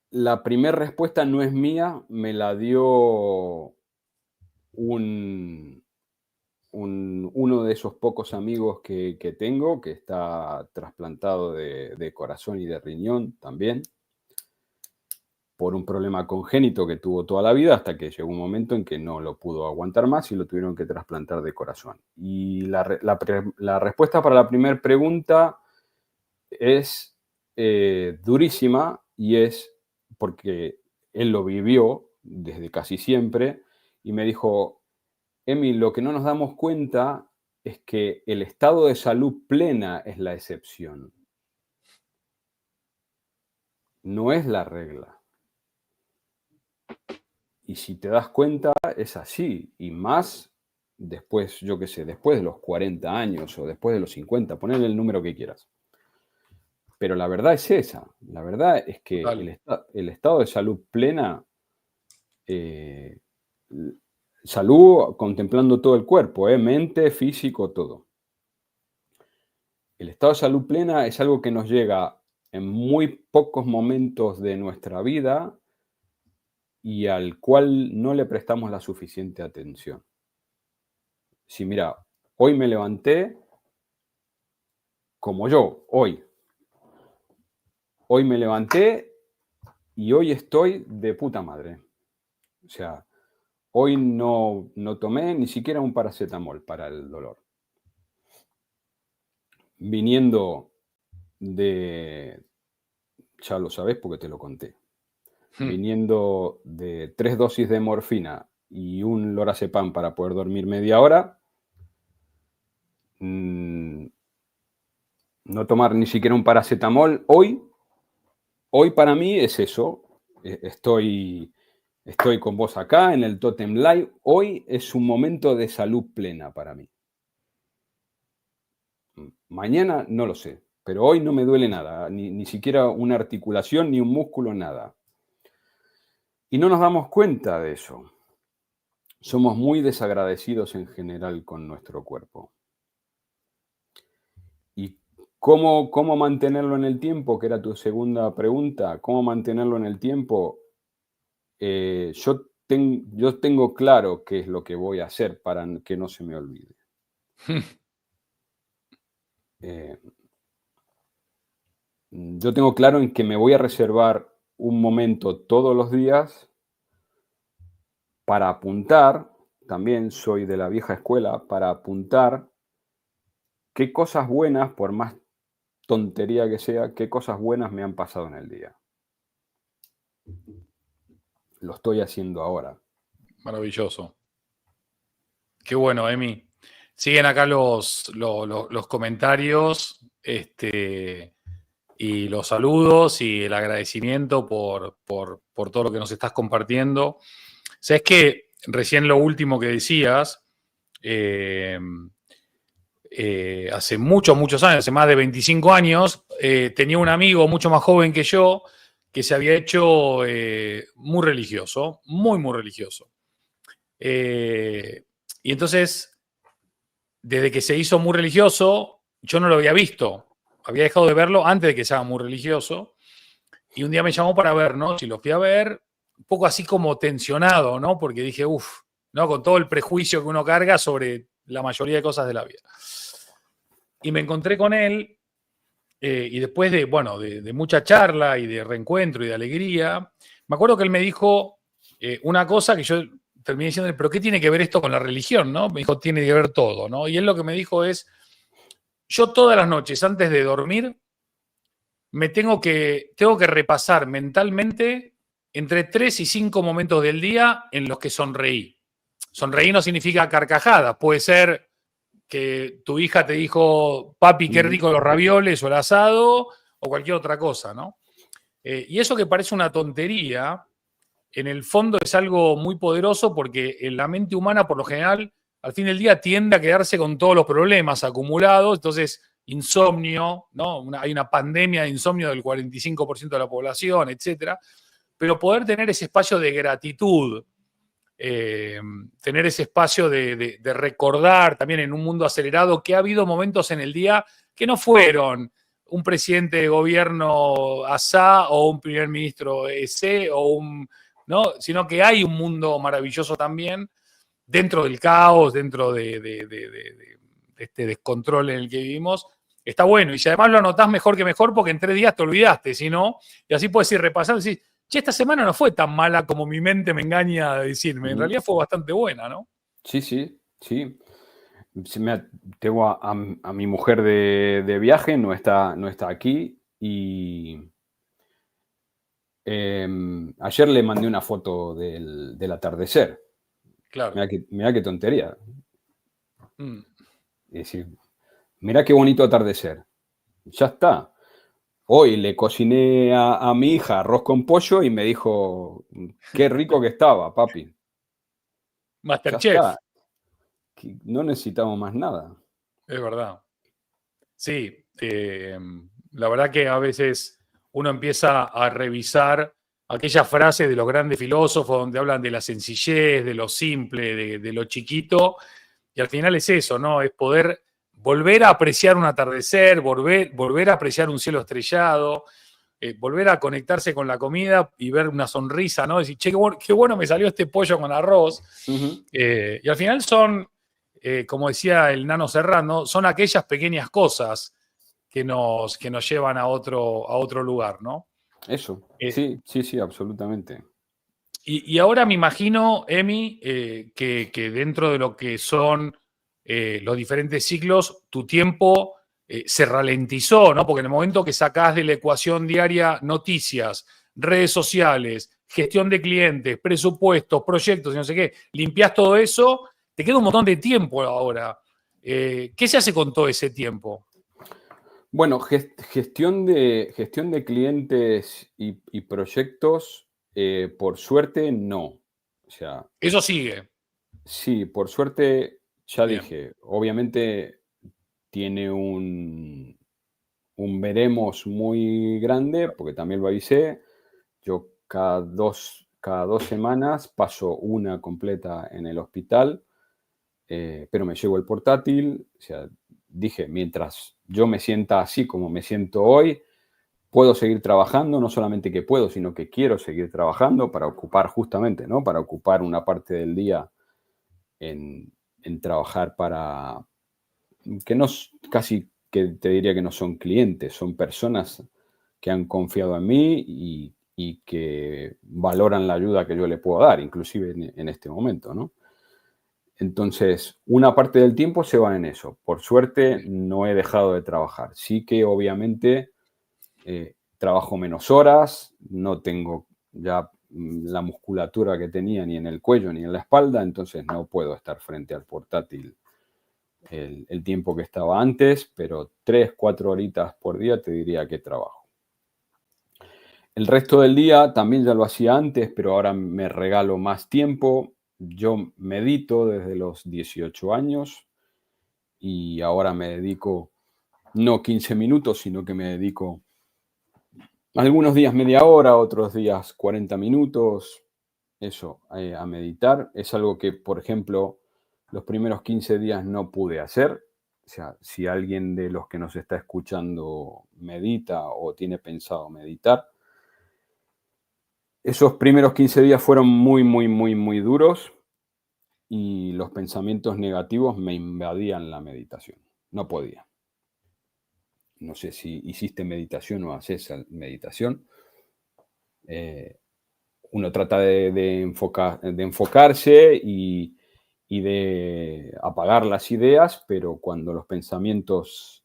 La primera respuesta no es mía, me la dio uno de esos pocos amigos que tengo, que está trasplantado de corazón y de riñón también, por un problema congénito que tuvo toda la vida, hasta que llegó un momento en que no lo pudo aguantar más y lo tuvieron que trasplantar de corazón. Y la respuesta para la primera pregunta es durísima, y es porque él lo vivió desde casi siempre, y me dijo: Emi, lo que no nos damos cuenta es que el estado de salud plena es la excepción, no es la regla. Y si te das cuenta, es así, y más después, yo qué sé, después de los 40 años o después de los 50, ponle el número que quieras. Pero la verdad es esa, la verdad es que el estado de salud plena, eh, salud contemplando todo el cuerpo, mente, físico, todo. El estado de salud plena es algo que nos llega en muy pocos momentos de nuestra vida y al cual no le prestamos la suficiente atención. Si mira, hoy me levanté como yo, hoy me levanté y hoy estoy de puta madre. O sea, hoy no tomé ni siquiera un paracetamol para el dolor. Viniendo de, ya lo sabes porque te lo conté, viniendo de 3 dosis de morfina y un lorazepam para poder dormir media hora, no tomar ni siquiera un paracetamol, hoy para mí es eso. Estoy con vos acá en el Totem Live. Hoy es un momento de salud plena para mí. Mañana no lo sé, pero hoy no me duele nada, ni siquiera una articulación, ni un músculo, nada. Y no nos damos cuenta de eso. Somos muy desagradecidos en general con nuestro cuerpo. Y ¿Cómo mantenerlo en el tiempo? Que era tu segunda pregunta. ¿Cómo mantenerlo en el tiempo? Yo tengo claro qué es lo que voy a hacer para que no se me olvide. Eh, yo tengo claro en que me voy a reservar un momento todos los días para apuntar, también soy de la vieja escuela, para apuntar qué cosas buenas, por más tontería que sea, qué cosas buenas me han pasado en el día. Lo estoy haciendo ahora. Maravilloso. Qué bueno, Emi. Siguen acá los comentarios, y los saludos y el agradecimiento por todo lo que nos estás compartiendo. Sabes que recién lo último que decías, eh, hace muchos años, hace más de 25 años, tenía un amigo mucho más joven que yo que se había hecho muy religioso, muy religioso. Y entonces, desde que se hizo muy religioso, yo no lo había visto. Había dejado de verlo antes de que se haga muy religioso. Y un día me llamó para ver, ¿no? Si lo fui a ver, un poco así como tensionado, ¿no? Porque dije, uff, ¿no? Con todo el prejuicio que uno carga sobre la mayoría de cosas de la vida. Y me encontré con él, y después de, bueno, de mucha charla y de reencuentro y de alegría, me acuerdo que él me dijo una cosa que yo terminé diciendo, pero ¿qué tiene que ver esto con la religión, no? Me dijo, tiene que ver todo, ¿no? Y él lo que me dijo es, yo todas las noches antes de dormir tengo que repasar mentalmente entre 3 y 5 momentos del día en los que sonreí. Sonreí no significa carcajadas, puede ser que tu hija te dijo, papi, qué rico los ravioles o el asado, o cualquier otra cosa, ¿no? Y eso que parece una tontería, en el fondo es algo muy poderoso porque en la mente humana, por lo general, al fin del día tiende a quedarse con todos los problemas acumulados, entonces insomnio, ¿no? Hay una pandemia de insomnio del 45% de la población, etcétera. Pero poder tener ese espacio de gratitud, tener ese espacio de recordar también en un mundo acelerado que ha habido momentos en el día que no fueron un presidente de gobierno asá o un primer ministro ese o un, ¿no? Sino que hay un mundo maravilloso también dentro del caos, dentro de este descontrol en el que vivimos. Está bueno, y si además lo anotás mejor que mejor, porque en 3 días te olvidaste, si no, y así puedes ir repasando y decir, che, esta semana no fue tan mala como mi mente me engaña a decirme, en realidad fue bastante buena, ¿no? Sí, sí, sí. Tengo a mi mujer de viaje, no está aquí, y ayer le mandé una foto del atardecer. Claro. Mirá qué tontería. Mm. Es decir, mirá qué bonito atardecer. Ya está. Hoy le cociné a mi hija arroz con pollo y me dijo, qué rico que estaba, papi. Ya Masterchef, está. No necesitamos más nada. es verdad. Sí, la verdad que a veces uno empieza a revisar aquellas frases de los grandes filósofos donde hablan de la sencillez, de lo simple, de lo chiquito, y al final es eso, ¿no? Es poder volver a apreciar un atardecer, volver a apreciar un cielo estrellado, volver a conectarse con la comida y ver una sonrisa, ¿no? Decir, che, qué bueno me salió este pollo con arroz. Y al final son, como decía el Nano Serrano, son aquellas pequeñas cosas que nos llevan a otro lugar, ¿no? Eso. Eh, Sí, sí, sí, absolutamente. y ahora me imagino, Emi, que dentro de lo que son los diferentes ciclos, tu tiempo se ralentizó, ¿no? Porque en el momento que sacás de la ecuación diaria noticias, redes sociales, gestión de clientes, presupuestos, proyectos y no sé qué, limpias todo eso, te queda un montón de tiempo ahora. ¿Qué se hace con todo ese tiempo? Bueno, gestión de clientes y proyectos, por suerte, no. O sea, Eso sigue. sí, por suerte, ya Bien. dije, obviamente tiene un veremos muy grande, porque también lo avisé. Yo cada dos semanas paso una completa en el hospital, pero me llevo el portátil, o sea, dije, mientras yo me sienta así como me siento hoy, puedo seguir trabajando, no solamente que puedo, sino que quiero seguir trabajando para ocupar justamente, ¿no? Para ocupar una parte del día en trabajar para, que no, casi que te diría que no son clientes, son personas que han confiado en mí y que valoran la ayuda que yo le puedo dar, inclusive en este momento, ¿no? Entonces, una parte del tiempo se va en eso. Por suerte, no he dejado de trabajar. Sí que obviamente trabajo menos horas, no tengo ya la musculatura que tenía ni en el cuello ni en la espalda, entonces no puedo estar frente al portátil el tiempo que estaba antes, pero 3, 4 horitas por día te diría que trabajo. El resto del día también ya lo hacía antes, pero ahora me regalo más tiempo. Yo medito desde los 18 años y ahora me dedico no 15 minutos, sino que me dedico algunos días media hora, otros días 40 minutos, eso, a meditar. Es algo que, por ejemplo, los primeros 15 días no pude hacer. O sea, si alguien de los que nos está escuchando medita o tiene pensado meditar, esos primeros 15 días fueron muy, muy, muy, muy duros y los pensamientos negativos me invadían la meditación. No podía. No sé si hiciste meditación o haces meditación. Uno trata de enfocarse y de apagar las ideas, pero cuando los pensamientos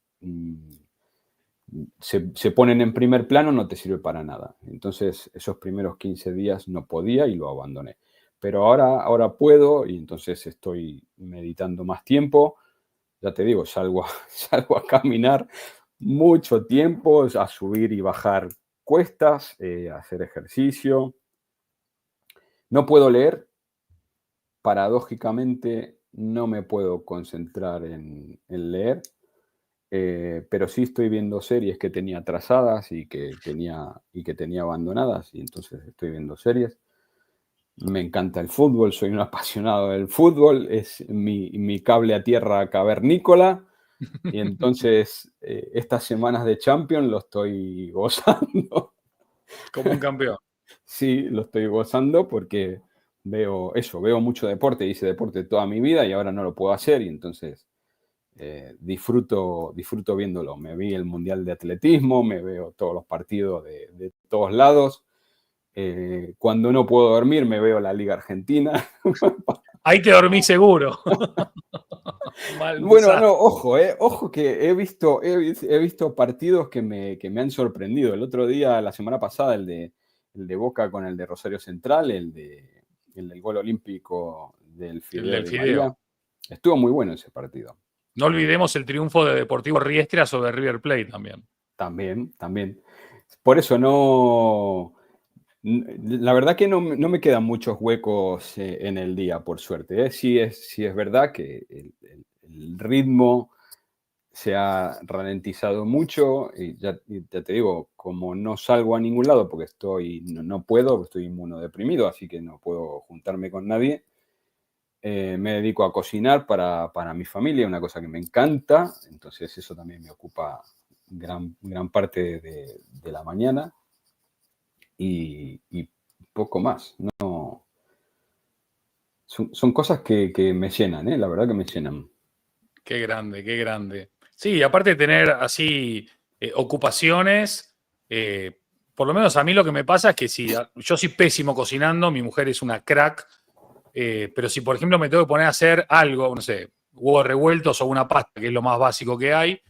se ponen en primer plano no te sirve para nada. Entonces, esos primeros 15 días no podía y lo abandoné. Pero ahora puedo y entonces estoy meditando más tiempo. Ya te digo, salgo a caminar mucho tiempo, a subir y bajar cuestas, a hacer ejercicio. No puedo leer, paradójicamente no me puedo concentrar en leer, pero sí estoy viendo series que tenía atrasadas y que tenía abandonadas, y entonces estoy viendo series. Me encanta el fútbol, soy un apasionado del fútbol, es mi cable a tierra cavernícola, y entonces estas semanas de Champions lo estoy gozando. Como un campeón. Sí, lo estoy gozando porque veo mucho deporte, hice deporte toda mi vida y ahora no lo puedo hacer y entonces disfruto viéndolo. Me vi el Mundial de Atletismo, me veo todos los partidos de todos lados. Cuando no puedo dormir me veo la Liga Argentina. Ahí te dormí seguro. Mal Bueno, no, desastre. ojo que he visto partidos que me han sorprendido. El otro día, la semana pasada, el de Boca con el de Rosario Central, el del gol olímpico del El Fideo del Di María. fideo. Estuvo muy bueno ese partido. No olvidemos el triunfo de Deportivo Riestra sobre River Plate también. También. Por eso la verdad que no me quedan muchos huecos en el día, por suerte. Sí es verdad que el ritmo se ha ralentizado mucho y ya te digo, como no salgo a ningún lado porque no puedo, estoy inmunodeprimido, así que no puedo juntarme con nadie, me dedico a cocinar para mi familia, una cosa que me encanta, entonces eso también me ocupa gran parte de la mañana y poco más. No, son cosas que me llenan, la verdad que me llenan. Qué grande, qué grande. Sí, aparte de tener así ocupaciones, por lo menos a mí lo que me pasa es que si yo soy pésimo cocinando, mi mujer es una crack, pero si por ejemplo me tengo que poner a hacer algo, no sé, huevos revueltos o una pasta, que es lo más básico que hay,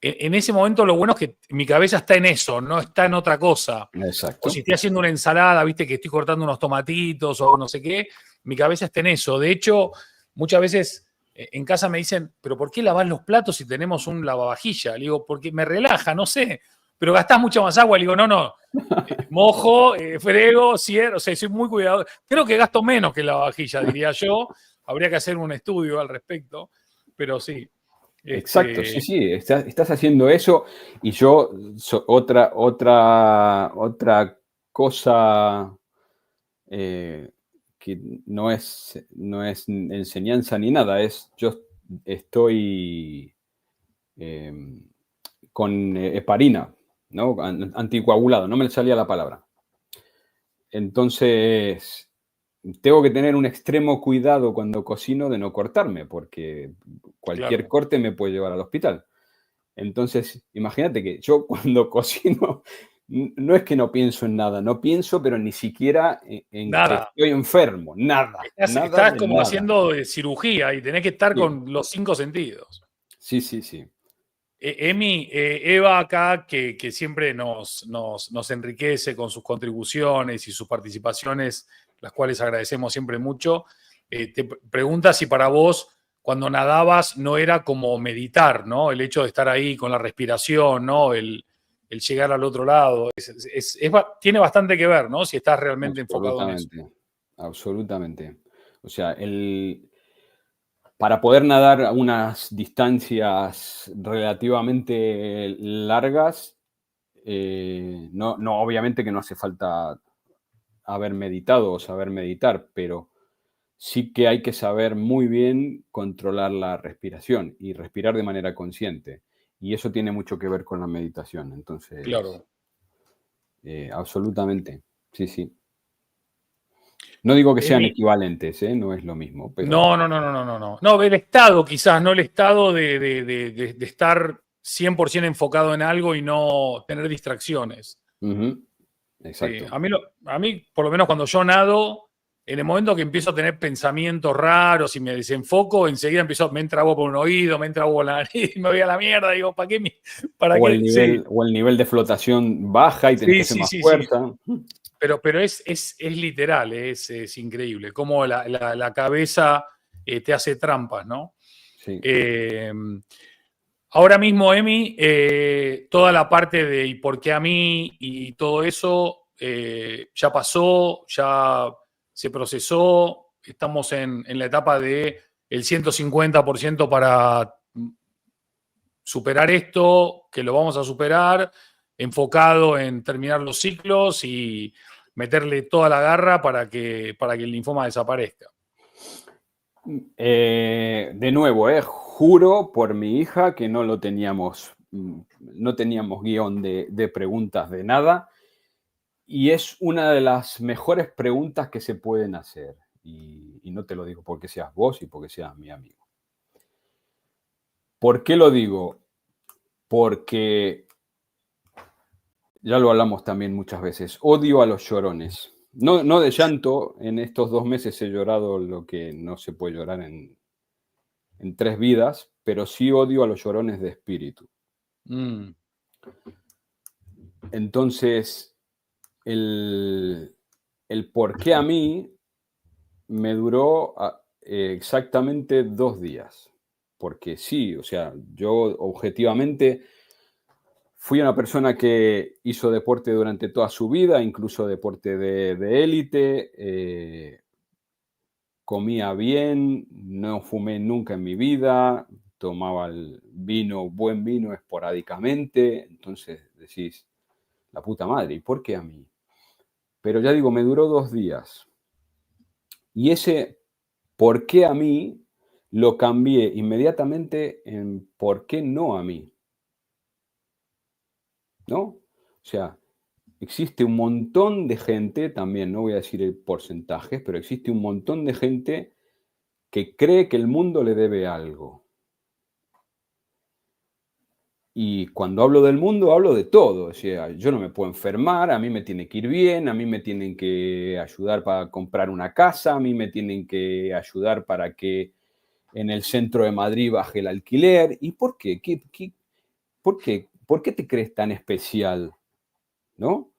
en ese momento lo bueno es que mi cabeza está en eso, no está en otra cosa. O si Exacto. estoy haciendo una ensalada, viste que estoy cortando unos tomatitos o no sé qué, mi cabeza está en eso. De hecho, muchas veces en casa me dicen, pero ¿por qué lavas los platos si tenemos un lavavajilla? Le digo, porque me relaja, no sé, pero gastás mucha más agua. Le digo, no, mojo, frego, cierro, o sea, soy muy cuidadoso. Creo que gasto menos que lavavajilla, diría yo. Habría que hacer un estudio al respecto, pero sí. Exacto, sí, Este, sí, estás haciendo eso y yo, otra cosa que no es enseñanza ni nada, yo estoy con heparina, ¿no? Anticoagulado, no me salía la palabra. Entonces, tengo que tener un extremo cuidado cuando cocino de no cortarme, porque cualquier Claro. corte me puede llevar al hospital. Entonces, imagínate que yo cuando cocino, no es que no pienso en nada, no pienso, pero ni siquiera en que Nada. estoy enfermo, nada, nada Estás de como nada. haciendo cirugía y tenés que estar Sí, con los 5 sentidos. sí, sí, sí. Emi, Eva acá, que siempre nos enriquece con sus contribuciones y sus participaciones, las cuales agradecemos siempre mucho, te pregunta si para vos, cuando nadabas, no era como meditar, ¿no? El hecho de estar ahí con la respiración, ¿no? El llegar al otro lado. Tiene bastante que ver, ¿no? Si estás realmente enfocado en eso. Absolutamente, absolutamente. O sea, para poder nadar a unas distancias relativamente largas, no, obviamente que no hace falta haber meditado o saber meditar, pero sí que hay que saber muy bien controlar la respiración y respirar de manera consciente. Y eso tiene mucho que ver con la meditación. Entonces, Claro. absolutamente, sí, sí. No digo que sean Emi, equivalentes, ¿eh? No es lo mismo, pero... no, no, no, no, no, no, no. No, el estado quizás, no el estado de estar 100% enfocado en algo y no tener distracciones. Ujú, Sí, exacto. a mí, por lo menos cuando yo nado, en el momento que empiezo a tener pensamientos raros y me desenfoco, enseguida me entra agua por un oído, me entra agua por la nariz, me voy a la mierda, digo, ¿para qué? ¿Para qué? Sí, O el nivel de flotación baja y tenés que sí, hacer sí, más sí, sí. fuerza. Pero es literal, es increíble, cómo la cabeza te hace trampas, ¿no? Sí. Eh, Ahora mismo, Emi, toda la parte de ¿y por qué a mí? Y todo eso ya pasó, ya se procesó, estamos en la etapa de el 150% para superar esto, que lo vamos a superar, enfocado en terminar los ciclos y meterle toda la garra para que el linfoma desaparezca. De nuevo, juro por mi hija que no lo teníamos, no teníamos guión de preguntas de nada. Y es una de las mejores preguntas que se pueden hacer. Y no te lo digo porque seas vos y porque seas mi amigo. ¿Por qué lo digo? Porque ya lo hablamos también muchas veces. Odio a los llorones. No, no de llanto. En estos 2 meses he llorado lo que no se puede llorar en 3 vidas, pero sí odio a los llorones de espíritu. Mm. Entonces, el, el por qué a mí me duró exactamente 2 días. Porque sí, o sea, yo objetivamente fui una persona que hizo deporte durante toda su vida, incluso deporte de élite, comía bien, no fumé nunca en mi vida, tomaba el vino, buen vino esporádicamente, entonces decís, la puta madre, ¿y por qué a mí? Pero ya digo, me duró 2 días. Y ese por qué a mí lo cambié inmediatamente en por qué no a mí, ¿no? O sea, existe un montón de gente, también no voy a decir el porcentaje, pero existe un montón de gente que cree que el mundo le debe algo. Y cuando hablo del mundo, hablo de todo. O sea, yo no me puedo enfermar, a mí me tiene que ir bien, a mí me tienen que ayudar para comprar una casa, a mí me tienen que ayudar para que en el centro de Madrid baje el alquiler. ¿Y por qué? ¿Por qué? ¿Por qué te crees tan especial? ¿No?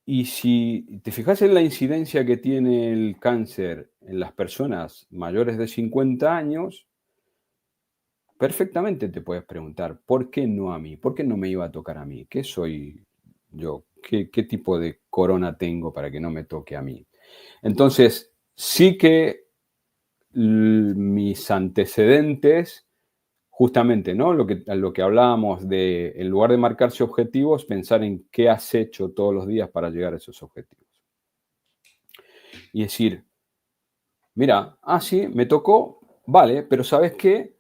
Y si te fijas en la incidencia que tiene el cáncer en las personas mayores de 50 años, perfectamente te puedes preguntar, ¿por qué no a mí? ¿Por qué no me iba a tocar a mí? ¿Qué soy yo? ¿Qué tipo de corona tengo para que no me toque a mí? Entonces, sí que mis antecedentes, justamente, ¿no? Lo que hablábamos de, en lugar de marcarse objetivos, pensar en qué has hecho todos los días para llegar a esos objetivos. Y decir, mira, sí, me tocó, vale, pero ¿sabes qué?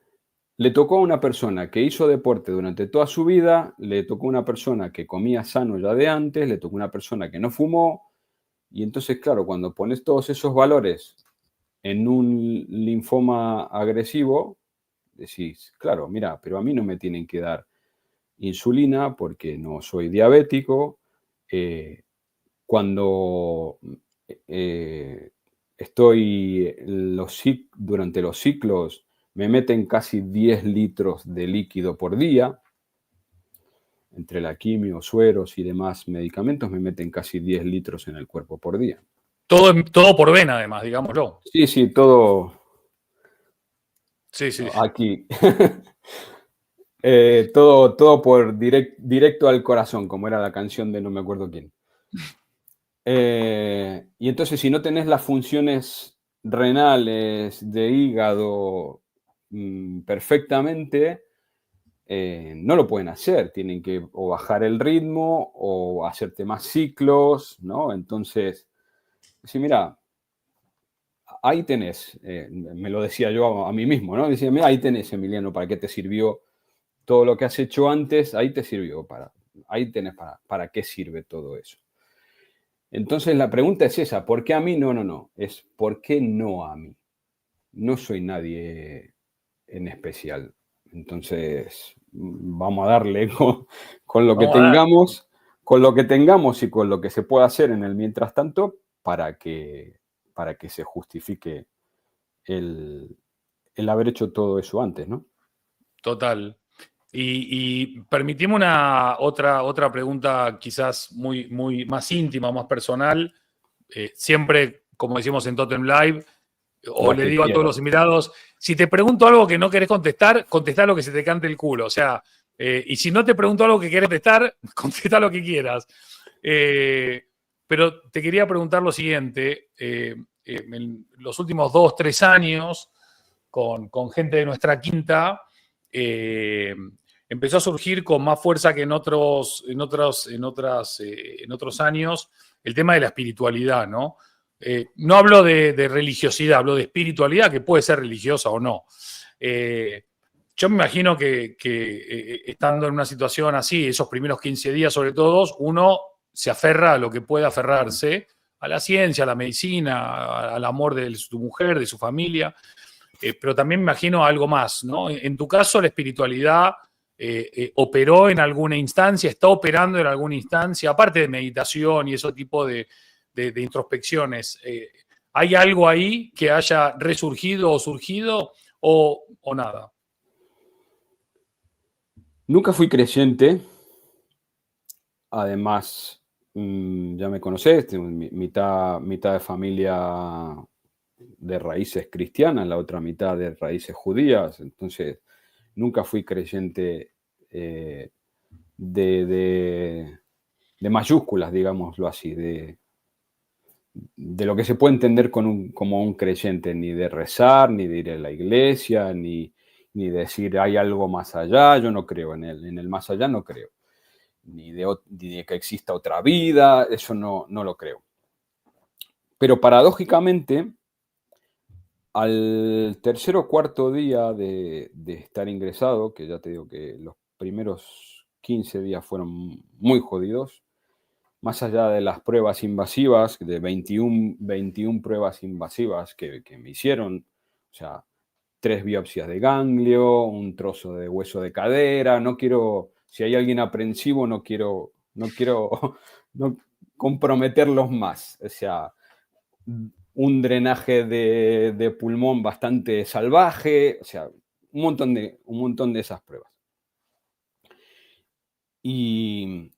le tocó a una persona que hizo deporte durante toda su vida, le tocó a una persona que comía sano ya de antes, le tocó a una persona que no fumó, y entonces, claro, cuando pones todos esos valores en un linfoma agresivo, decís, claro, mira, pero a mí no me tienen que dar insulina porque no soy diabético. eh, Cuando estoy durante los ciclos, me meten casi 10 litros de líquido por día. Entre la quimio, sueros y demás medicamentos, me meten casi 10 litros en el cuerpo por día. Todo por vena, además, digámoslo. Sí, sí, todo Sí, sí. aquí. Todo por directo al corazón, como era la canción de no me acuerdo quién. Y entonces, si no tenés las funciones renales, de hígado, perfectamente, no lo pueden hacer. Tienen que o bajar el ritmo o hacerte más ciclos, ¿no? Entonces, sí, mira, ahí tenés, me lo decía yo a mí mismo, ¿no? Decía, mira, ahí tenés, Emiliano, ¿para qué te sirvió todo lo que has hecho antes? Ahí te sirvió, ahí tenés para qué sirve todo eso. Entonces la pregunta es esa, ¿por qué a mí? No, no, no, es ¿por qué no a mí? No soy nadie en especial. Entonces, vamos a darle con lo que Vamos a dar. tengamos, con lo que tengamos y con lo que se pueda hacer en el mientras tanto para que se justifique el, el haber hecho todo eso antes, ¿no? Total. Y permitime otra pregunta quizás muy más íntima, más personal. Siempre, como decimos en Totem Live, o La le que digo a todos quiera. los invitados, si te pregunto algo que no querés contestar, contestá lo que se te cante el culo. O sea, y si no te pregunto algo que querés contestar, contestá lo que quieras. Pero te quería preguntar lo siguiente. En los últimos 2, 3 años, con gente de nuestra quinta, eh, empezó a surgir con más fuerza que en otros años el tema de la espiritualidad, ¿no? No hablo de religiosidad, hablo de espiritualidad, que puede ser religiosa o no. Yo me imagino que estando en una situación así, esos primeros 15 días sobre todo, uno se aferra a lo que puede aferrarse, a la ciencia, a la medicina, al amor de su mujer, de su familia, pero también me imagino algo más, ¿no? En tu caso, la espiritualidad operó en alguna instancia, está operando en alguna instancia, aparte de meditación y ese tipo de introspecciones. ¿Hay algo ahí que haya resurgido o surgido o nada? Nunca fui creyente, además, ya me conocés, tengo mitad de familia de raíces cristianas, la otra mitad de raíces judías, entonces nunca fui creyente eh, de, de mayúsculas, digámoslo así, de lo que se puede entender como un creyente, ni de rezar, ni de ir a la iglesia, ni decir hay algo más allá, yo no creo en el más allá, no creo, ni de que exista otra vida, eso no lo creo. Pero paradójicamente, al tercer o cuarto día de estar ingresado, que ya te digo que los primeros 15 días fueron muy jodidos, más allá de las pruebas invasivas, de 21 pruebas invasivas que me hicieron, o sea, 3 biopsias de ganglio, un trozo de hueso de cadera, no quiero, si hay alguien aprensivo, no quiero no comprometerlos más, o sea, un drenaje de pulmón bastante salvaje, o sea, un montón de esas pruebas. Y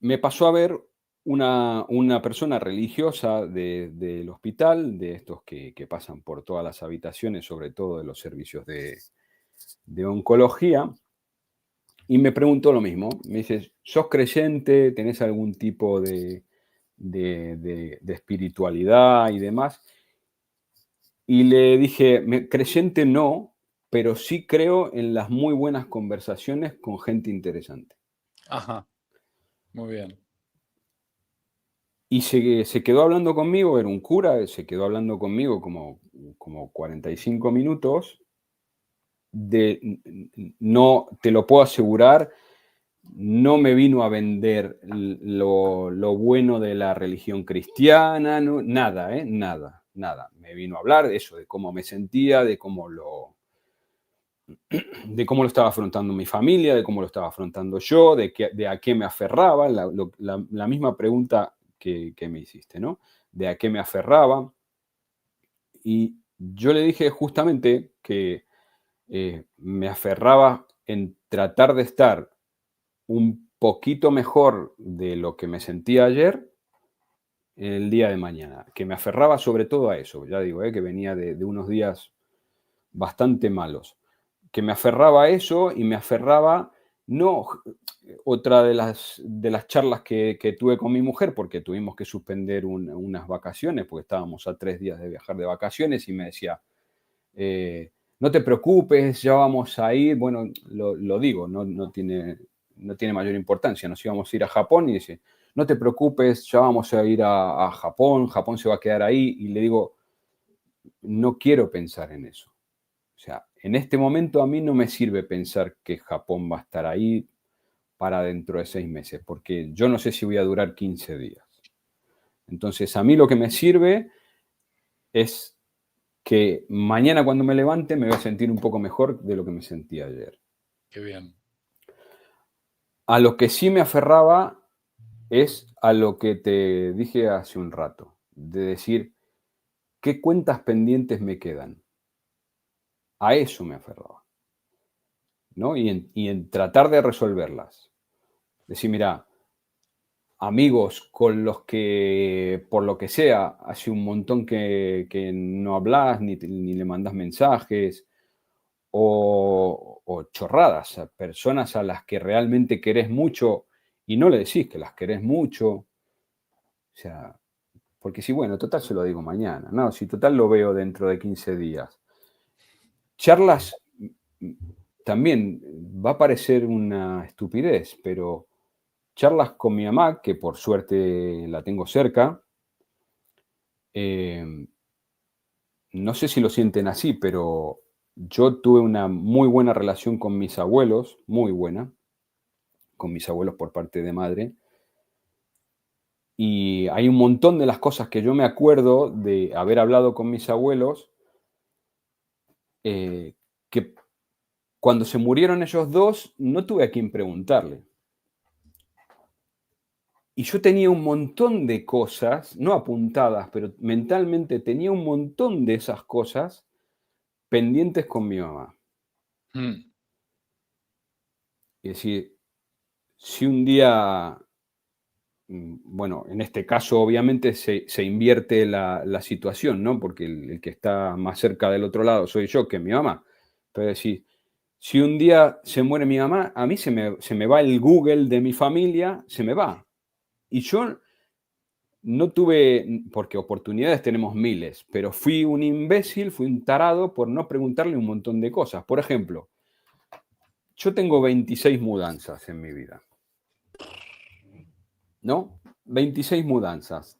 me pasó a ver una persona religiosa del hospital, de estos que pasan por todas las habitaciones, sobre todo de los servicios de oncología, y me preguntó lo mismo. Me dice, ¿sos creyente? ¿Tenés algún tipo de espiritualidad y demás? Y le dije, creyente no, pero sí creo en las muy buenas conversaciones con gente interesante. Ajá, muy bien. Y se quedó hablando conmigo, era un cura, se quedó hablando conmigo como 45 minutos no, te lo puedo asegurar, no me vino a vender lo bueno de la religión cristiana, no, nada, nada, nada. Me vino a hablar de eso, de cómo me sentía, de cómo lo estaba afrontando mi familia, de cómo lo estaba afrontando yo, de a qué me aferraba, la misma pregunta que me hiciste, ¿no? De a qué me aferraba. Y yo le dije justamente que me aferraba en tratar de estar un poquito mejor de lo que me sentía ayer el día de mañana, que me aferraba sobre todo a eso, ya digo, que venía de unos días bastante malos, que me aferraba a eso y me aferraba, no, otra de las charlas que tuve con mi mujer, porque tuvimos que suspender unas vacaciones, porque estábamos a 3 días de viajar de vacaciones y me decía, no te preocupes, ya vamos a ir, bueno, lo digo, no tiene mayor importancia, nos íbamos a ir a Japón y dice, no te preocupes, ya vamos a ir a Japón, Japón se va a quedar ahí, y le digo, no quiero pensar en eso. O sea, en este momento a mí no me sirve pensar que Japón va a estar ahí para dentro de 6 meses, porque yo no sé si voy a durar 15 días. Entonces, a mí lo que me sirve es que mañana cuando me levante me voy a sentir un poco mejor de lo que me sentí ayer. Qué bien. A lo que sí me aferraba es a lo que te dije hace un rato, de decir, ¿qué cuentas pendientes me quedan? A eso me aferraba, ¿no? Y en tratar de resolverlas. Decir, mira, amigos con los que, por lo que sea, hace un montón que no hablas ni le mandas mensajes, o chorradas, a personas a las que realmente querés mucho y no le decís que las querés mucho. O sea, porque si, bueno, total se lo digo mañana. No, si total lo veo dentro de 15 días. Charlas, también va a parecer una estupidez, pero charlas con mi mamá, que por suerte la tengo cerca, no sé si lo sienten así, pero yo tuve una muy buena relación con mis abuelos, muy buena, con mis abuelos por parte de madre. Y hay un montón de las cosas que yo me acuerdo de haber hablado con mis abuelos, que cuando se murieron ellos dos, no tuve a quién preguntarle. Y yo tenía un montón de cosas, no apuntadas, pero mentalmente tenía un montón de esas cosas pendientes con mi mamá. Mm. Es decir, si un día, bueno, en este caso obviamente se invierte la situación, ¿no? Porque el que está más cerca del otro lado soy yo que mi mamá. Pero si un día se muere mi mamá, a mí se me va el Google de mi familia, se me va. Y yo no tuve, porque oportunidades tenemos miles, pero fui un imbécil, fui un tarado por no preguntarle un montón de cosas. Por ejemplo, yo tengo 26 mudanzas en mi vida, ¿no? 26 mudanzas,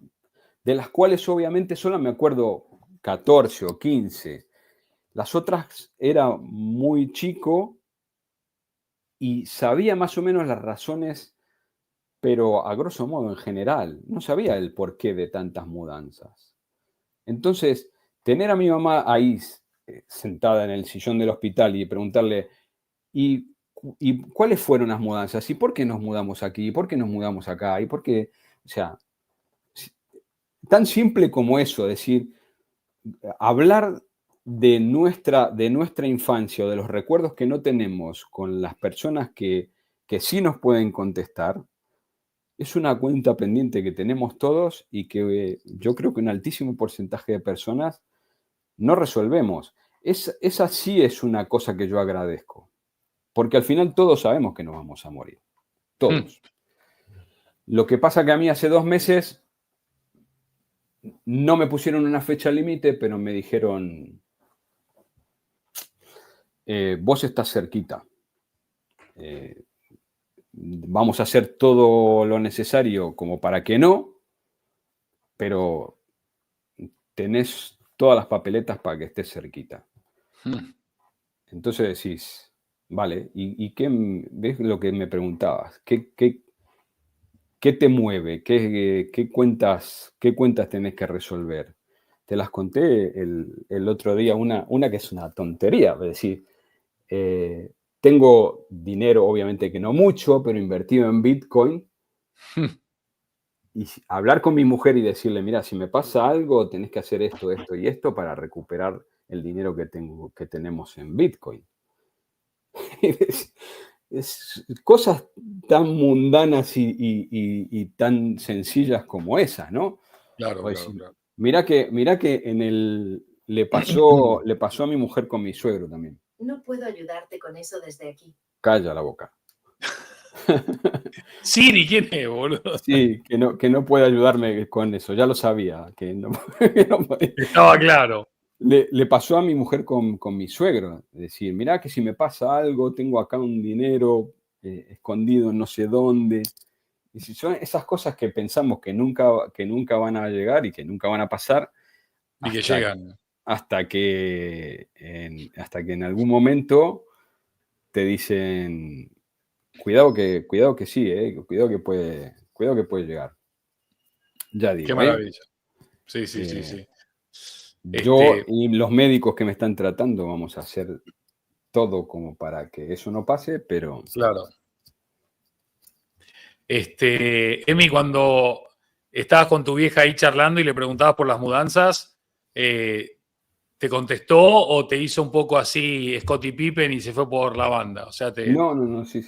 de las cuales obviamente solo me acuerdo 14 o 15. Las otras era muy chico y sabía más o menos las razones, pero a grosso modo en general, no sabía el porqué de tantas mudanzas. Entonces, tener a mi mamá ahí sentada en el sillón del hospital y preguntarle, ¿y cuáles fueron las mudanzas? ¿Y por qué nos mudamos aquí? ¿Y por qué nos mudamos acá? ¿Y por qué? O sea, tan simple como eso, decir, hablar de nuestra infancia o de los recuerdos que no tenemos con las personas que sí nos pueden contestar, es una cuenta pendiente que tenemos todos y que yo creo que un altísimo porcentaje de personas no resolvemos. Esa sí es una cosa que yo agradezco, porque al final todos sabemos que nos vamos a morir, Mm. todos. Lo que pasa que a mí hace 2 meses no me pusieron una fecha límite, pero me dijeron, vos estás cerquita, eh, vamos a hacer todo lo necesario como para que no, pero tenés todas las papeletas para que estés cerquita. Mm. Entonces decís, vale, ¿y qué, ves lo que me preguntabas? ¿Qué te mueve? ¿Qué cuentas tenés que resolver? Te las conté el otro día, una que es una tontería, es decir, tengo dinero, obviamente que no mucho, pero invertido en Bitcoin, y hablar con mi mujer y decirle, mira, si me pasa algo, tenés que hacer esto, esto y esto para recuperar el dinero que tenemos en Bitcoin. Cosas tan mundanas y tan sencillas como esas, ¿no? Claro, O claro, decir, claro. mira que le pasó a mi mujer con mi suegro también. No puedo ayudarte con eso desde aquí. Calla la boca. Siri, ¿quién es, boludo? Sí, que no puede ayudarme con eso, ya lo sabía, que no, que no podía. Estaba claro. Le pasó a mi mujer con mi suegro, es decir, mirá que si me pasa algo, tengo acá un dinero escondido en no sé dónde. Y si son esas cosas que pensamos que nunca van a llegar y que nunca van a pasar, Y que hasta, llegan. hasta que en algún momento te dicen, cuidado que sí, cuidado que puede llegar. Ya Qué digo, ¿eh? maravilla. Sí, sí, sí, Eh, sí. Yo y los médicos que me están tratando vamos a hacer todo como para que eso no pase, pero Claro. Emi, cuando estabas con tu vieja ahí charlando y le preguntabas por las mudanzas, ¿te contestó o te hizo un poco así Scottie Pippen y se fue por la banda? O sea, te no, sí,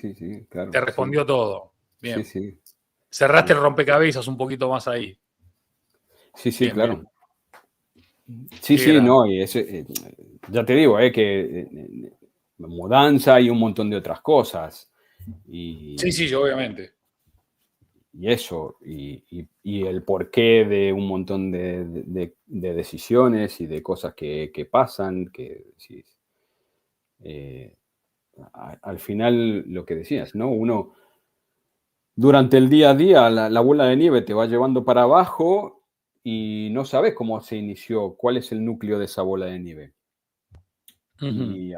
claro, sí, respondió todo. sí, Bien. sí, Cerraste el rompecabezas un poquito más ahí. sí, Bien, bien. claro. Sí, Qué sí, grande. no, y ya te digo, que mudanza y un montón de otras cosas. Sí, Y, sí, obviamente. y eso, y el porqué de un montón de decisiones y de cosas que pasan, que sí, eh, al final lo que decías, ¿no? Uno durante el día a día, la bola de nieve te va llevando para abajo y no sabes cómo se inició, cuál es el núcleo de esa bola de nieve. Ujú. Y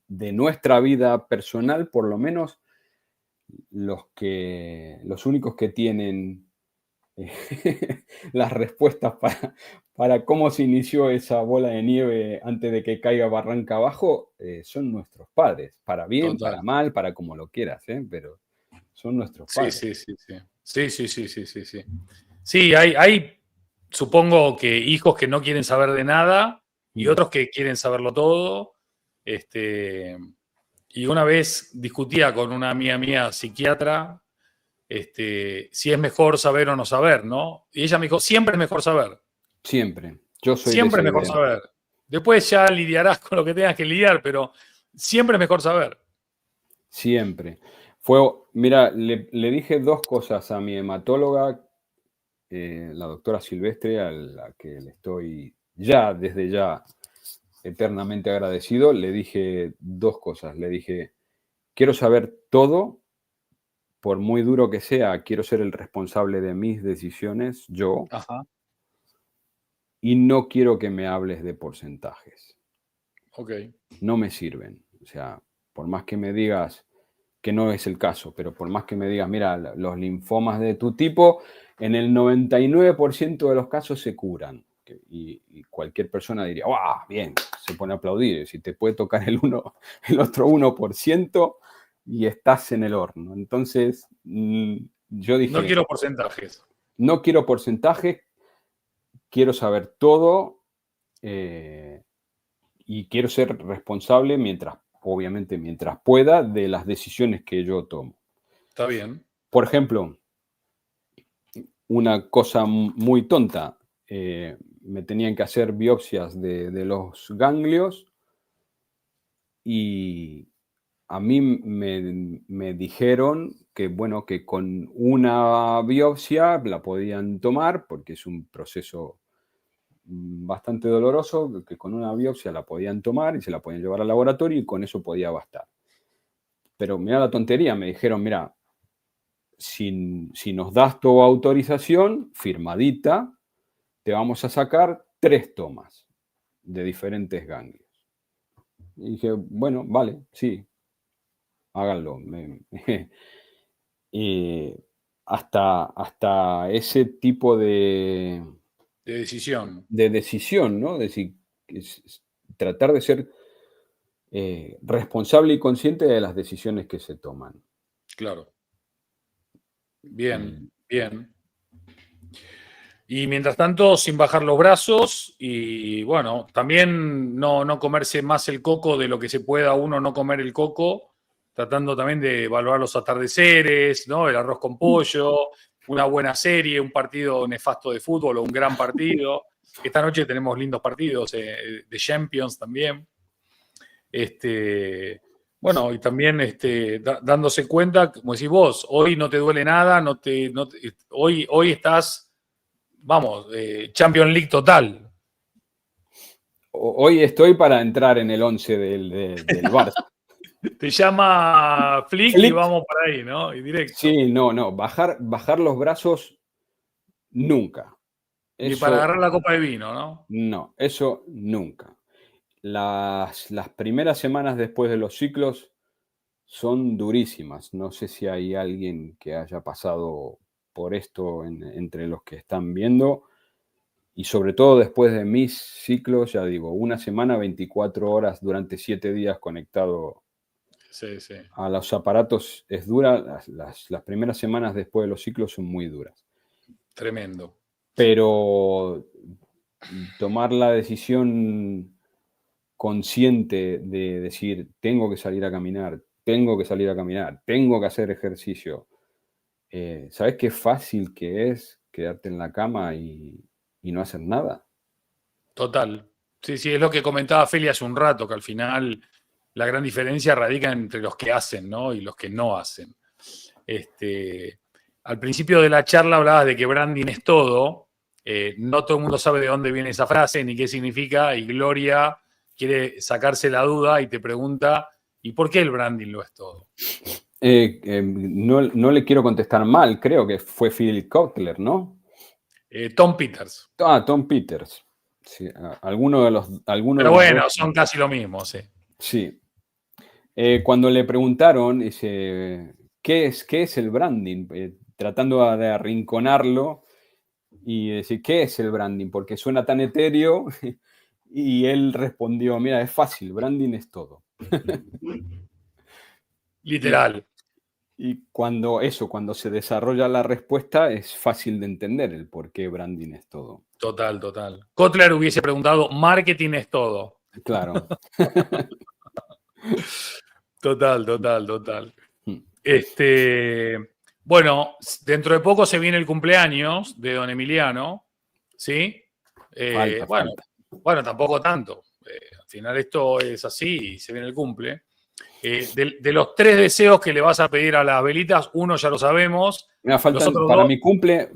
de nuestra vida personal, por lo menos, los únicos que tienen las respuestas para cómo se inició esa bola de nieve antes de que caiga barranca abajo, son nuestros padres, para bien, para Total. mal, para como lo quieras, pero son nuestros Sí, padres. sí, sí, sí. Sí, sí, sí, sí, sí, sí. Sí, hay, supongo que hijos que no quieren saber de nada y Mm. otros que quieren saberlo todo. Este, y una vez discutía con una amiga mía psiquiatra, si es mejor saber o no saber, ¿no? Y ella me dijo, siempre es mejor saber, Siempre. Yo soy de siempre esa es mejor idea. saber. Después ya lidiarás con lo que tengas que lidiar, pero siempre es mejor saber. Siempre. Mira, le dije dos cosas a mi hematóloga, la doctora Silvestre, a la que le estoy desde ya, eternamente agradecido. Le dije dos cosas. Le dije, quiero saber todo, por muy duro que sea, quiero ser el responsable de mis decisiones, yo, Ajá, y no quiero que me hables de porcentajes. ok. No me sirven. O sea, por más que me digas que no es el caso, pero por más que me digas, mira, los linfomas de tu tipo, en el 99% de los casos se curan. Y cualquier persona diría, ¡wow! Bien, se pone a aplaudir. Si te puede tocar el otro 1% y estás en el horno. Entonces, yo No dije, quiero porcentajes. no quiero porcentajes, quiero saber todo. eh, y quiero ser responsable obviamente, mientras pueda, de las decisiones que yo tomo. Está bien. Por ejemplo, una cosa muy tonta, me tenían que hacer biopsias de los ganglios y a mí me dijeron que, bueno, que con una biopsia la podían tomar porque es un proceso bastante doloroso, que con una biopsia la podían tomar y se la podían llevar al laboratorio y con eso podía bastar. Pero mira la tontería, me dijeron, mira, si nos das tu autorización firmadita, te vamos a sacar 3 tomas de diferentes ganglios. Y dije, bueno, vale, sí, háganlo. Y hasta ese tipo De decisión, de decisión, ¿no? De si, tratar de ser responsable y consciente de las decisiones que se toman. claro. Bien, Y, bien. Y mientras tanto, sin bajar los brazos y bueno, también no comerse más el coco de lo que se pueda uno no comer el coco, tratando también de evaluar los atardeceres, ¿no? El arroz con pollo, una buena serie, un partido nefasto de fútbol o un gran partido. Esta noche tenemos lindos partidos de Champions también. Bueno, y también dándose cuenta, como decís vos, hoy no te duele nada, hoy estás, vamos, Champions League total. hoy estoy para entrar en el 11 del Barça. Te llama Flick y Flick, vamos por ahí, ¿no? Y directo. sí, no, bajar los brazos nunca. Ni para Eso agarrar la copa de vino, ¿no? no, eso nunca. Las primeras semanas después de los ciclos son durísimas. No sé si hay alguien que haya pasado por esto entre los que están viendo. Y sobre todo después de mis ciclos, ya digo, una semana, 24 horas durante 7 días conectado Sí, sí. a los aparatos es dura. Las primeras semanas después de los ciclos son muy duras. Tremendo. Pero tomar la decisión consciente de decir, tengo que salir a caminar, tengo que salir a caminar, tengo que hacer ejercicio. ¿Sabes qué fácil que es quedarte en la cama y no hacer nada? Total. Sí, sí, es lo que comentaba Feli hace un rato, que al final la gran diferencia radica entre los que hacen, ¿no? Y los que no hacen. Al principio de la charla hablabas de que branding es todo. No todo el mundo sabe de dónde viene esa frase ni qué significa. Y Gloria quiere sacarse la duda y te pregunta, ¿y por qué el branding lo es todo? No le quiero contestar mal, creo que fue Philip Kotler, ¿no? Tom Peters. Tom Peters. Sí, alguno de los Pero dos. bueno, son casi lo mismo, sí. Sí. Cuando le preguntaron, dice, ¿qué es el branding? Tratando de arrinconarlo y decir, ¿qué es el branding? Porque suena tan etéreo. Y él respondió, mira, es fácil, branding es todo. Literal. Y cuando se desarrolla la respuesta, es fácil de entender el por qué branding es todo. Total, total. Kotler hubiese preguntado, marketing es todo. Claro. Total, total, total. Bueno, dentro de poco se viene el cumpleaños de don Emiliano, ¿sí? Bueno, tampoco tanto. Al final esto es así y se viene el cumple. De los 3 deseos que le vas a pedir a las velitas, uno ya lo sabemos. Me faltan, para mi cumple,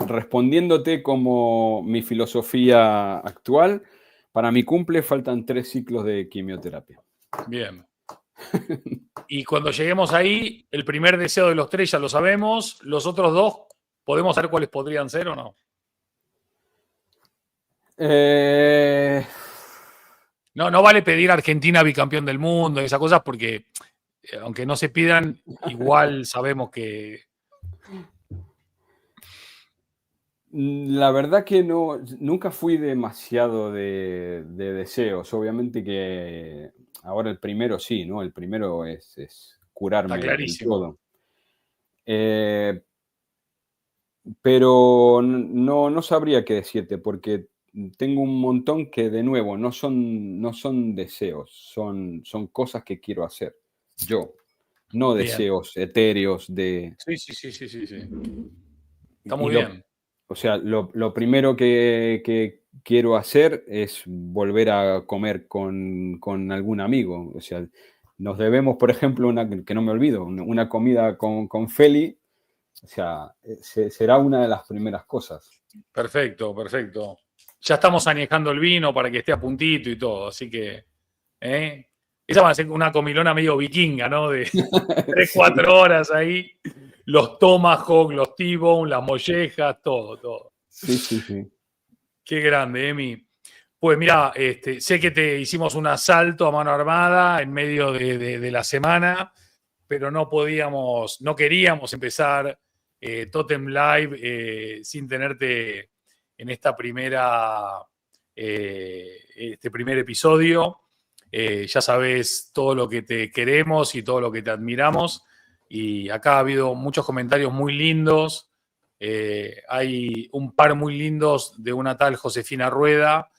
respondiéndote como mi filosofía actual, para mi cumple faltan 3 ciclos de quimioterapia. Bien. Y cuando lleguemos ahí, el primer deseo de los 3 ya lo sabemos. Los otros 2, ¿podemos saber cuáles podrían ser o no? No vale pedir a Argentina bicampeón del mundo y esas cosas porque, aunque no se pidan, igual sabemos que... La verdad que nunca fui demasiado de deseos. Obviamente que ahora el primero sí, ¿no? El primero es curarme Está del clarísimo. todo. Pero no sabría qué decirte, porque tengo un montón que, de nuevo, no son deseos, son cosas que quiero hacer yo, no Bien. deseos etéreos de... Sí. Está muy bien. O sea, lo primero que quiero hacer es volver a comer con algún amigo. O sea, nos debemos, por ejemplo, que no me olvido, una comida con Feli. O sea, será una de las primeras cosas. Perfecto. Ya estamos añejando el vino para que esté a puntito y todo, así que... Esa va a ser una comilona medio vikinga, ¿no? De 3-4 horas ahí. Los tomahawk, los T-bone, las mollejas, todo. Sí. Qué grande, Emi. Pues mira, sé que te hicimos un asalto a mano armada en medio de la semana, pero no queríamos empezar Totem Live sin tenerte en esta este primer episodio. Ya sabes todo lo que te queremos y todo lo que te admiramos. Y acá ha habido muchos comentarios muy lindos. Hay un par muy lindos de una tal Josefina Rueda,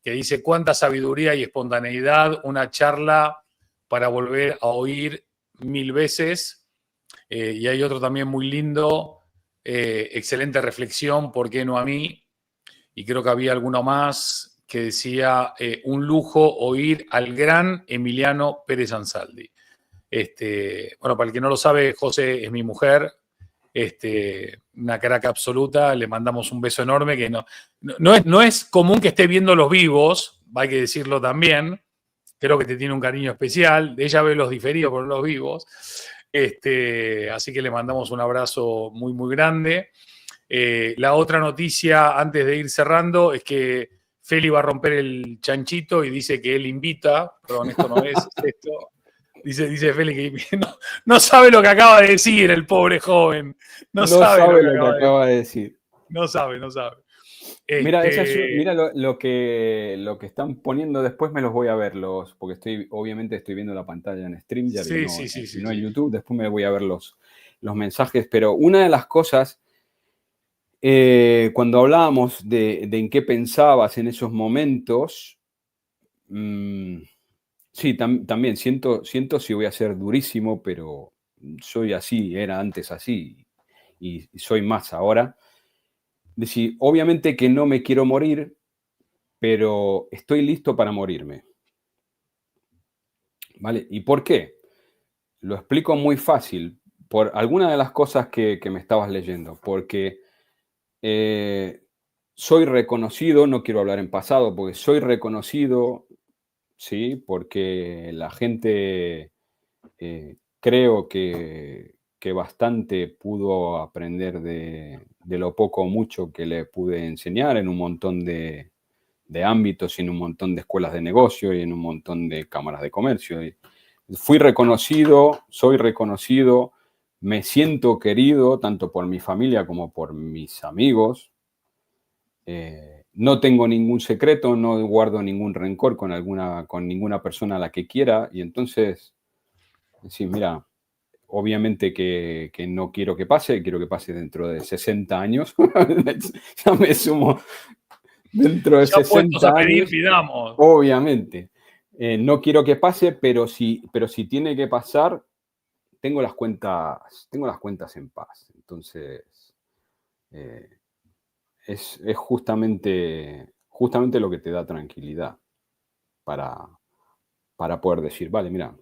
que dice: cuánta sabiduría y espontaneidad, una charla para volver a oír 1000 veces. Y hay otro también muy lindo, excelente reflexión, ¿por qué no a mí? Y creo que había alguno más que decía: un lujo oír al gran Emiliano Pérez Ansaldi. Bueno, para el que no lo sabe, José es mi mujer, una crack absoluta, le mandamos un beso enorme, que no es común que esté viendo los vivos, hay que decirlo también, creo que te tiene un cariño especial, ella ve los diferidos pero no los vivos, así que le mandamos un abrazo muy muy grande. La otra noticia antes de ir cerrando es que Feli va a romper el chanchito y dice que él invita, perdón, esto no es esto. Dice Feli que no sabe lo que acaba de decir el pobre joven. No sabe lo que acaba de decir. No sabe. Mira, mira lo que están poniendo después, me los voy a ver, porque obviamente estoy viendo la pantalla en StreamYard y no en YouTube. Después me voy a ver los mensajes. Pero una de las cosas, cuando hablábamos de en qué pensabas en esos momentos, sí, también siento si voy a ser durísimo, pero soy así, era antes así y soy más ahora. Decir, obviamente que no me quiero morir, pero estoy listo para morirme. ¿Vale? ¿Y por qué? Lo explico muy fácil, por alguna de las cosas que me estabas leyendo, porque soy reconocido, no quiero hablar en pasado, porque soy reconocido, ¿sí? Porque la gente creo que bastante pudo aprender de lo poco o mucho que le pude enseñar en un montón de ámbitos y en un montón de escuelas de negocio y en un montón de cámaras de comercio. Y fui reconocido, soy reconocido, me siento querido tanto por mi familia como por mis amigos. No tengo ningún secreto, no guardo ningún rencor con ninguna persona a la que quiera, y entonces, sí, mira, obviamente que no quiero que pase, quiero que pase dentro de 60 años. Ya me sumo dentro de 60 a pedir, años. pidamos. Obviamente. No quiero que pase, pero si tiene que pasar, tengo las cuentas en paz. Entonces, es justamente lo que te da tranquilidad para poder decir, vale, mira,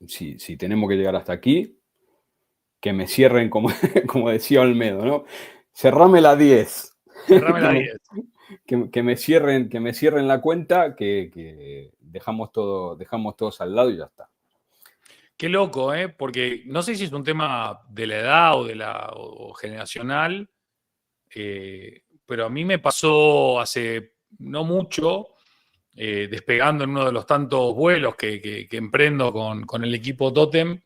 si tenemos que llegar hasta aquí, que me cierren, como decía Olmedo, ¿no? Cerrame la 10. Cerrame la 10. Que me cierren la cuenta, que dejamos todos al lado y ya está. Qué loco, porque no sé si es un tema de la edad o generacional, pero a mí me pasó hace no mucho, despegando en uno de los tantos vuelos que emprendo con el equipo Totem,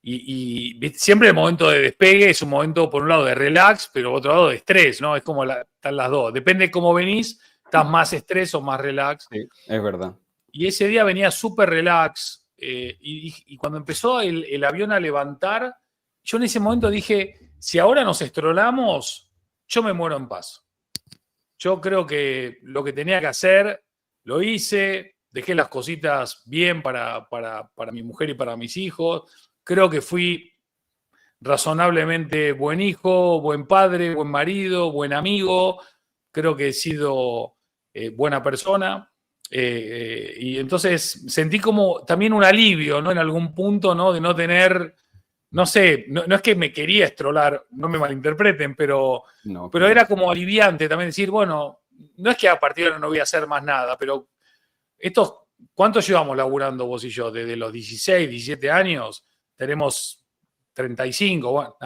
y siempre el momento de despegue es un momento, por un lado, de relax, pero por otro lado de estrés, ¿no? Es como están las dos. Depende de cómo venís, estás más estrés o más relax. Sí, es verdad. Y ese día venía súper relax, y cuando empezó el avión a levantar, yo en ese momento dije, si ahora nos estrolamos, yo me muero en paz. Yo creo que lo que tenía que hacer, lo hice, dejé las cositas bien para mi mujer y para mis hijos. Creo que fui razonablemente buen hijo, buen padre, buen marido, buen amigo. Creo que he sido buena persona. Y entonces sentí como también un alivio, ¿no? En algún punto, ¿no? De no tener, no sé, no es que me quería estrolar, no me malinterpreten, pero era como aliviante también decir, bueno, no es que a partir de ahora no voy a hacer más nada, pero ¿cuánto llevamos laburando vos y yo? Desde los 16, 17 años, tenemos 35, bueno,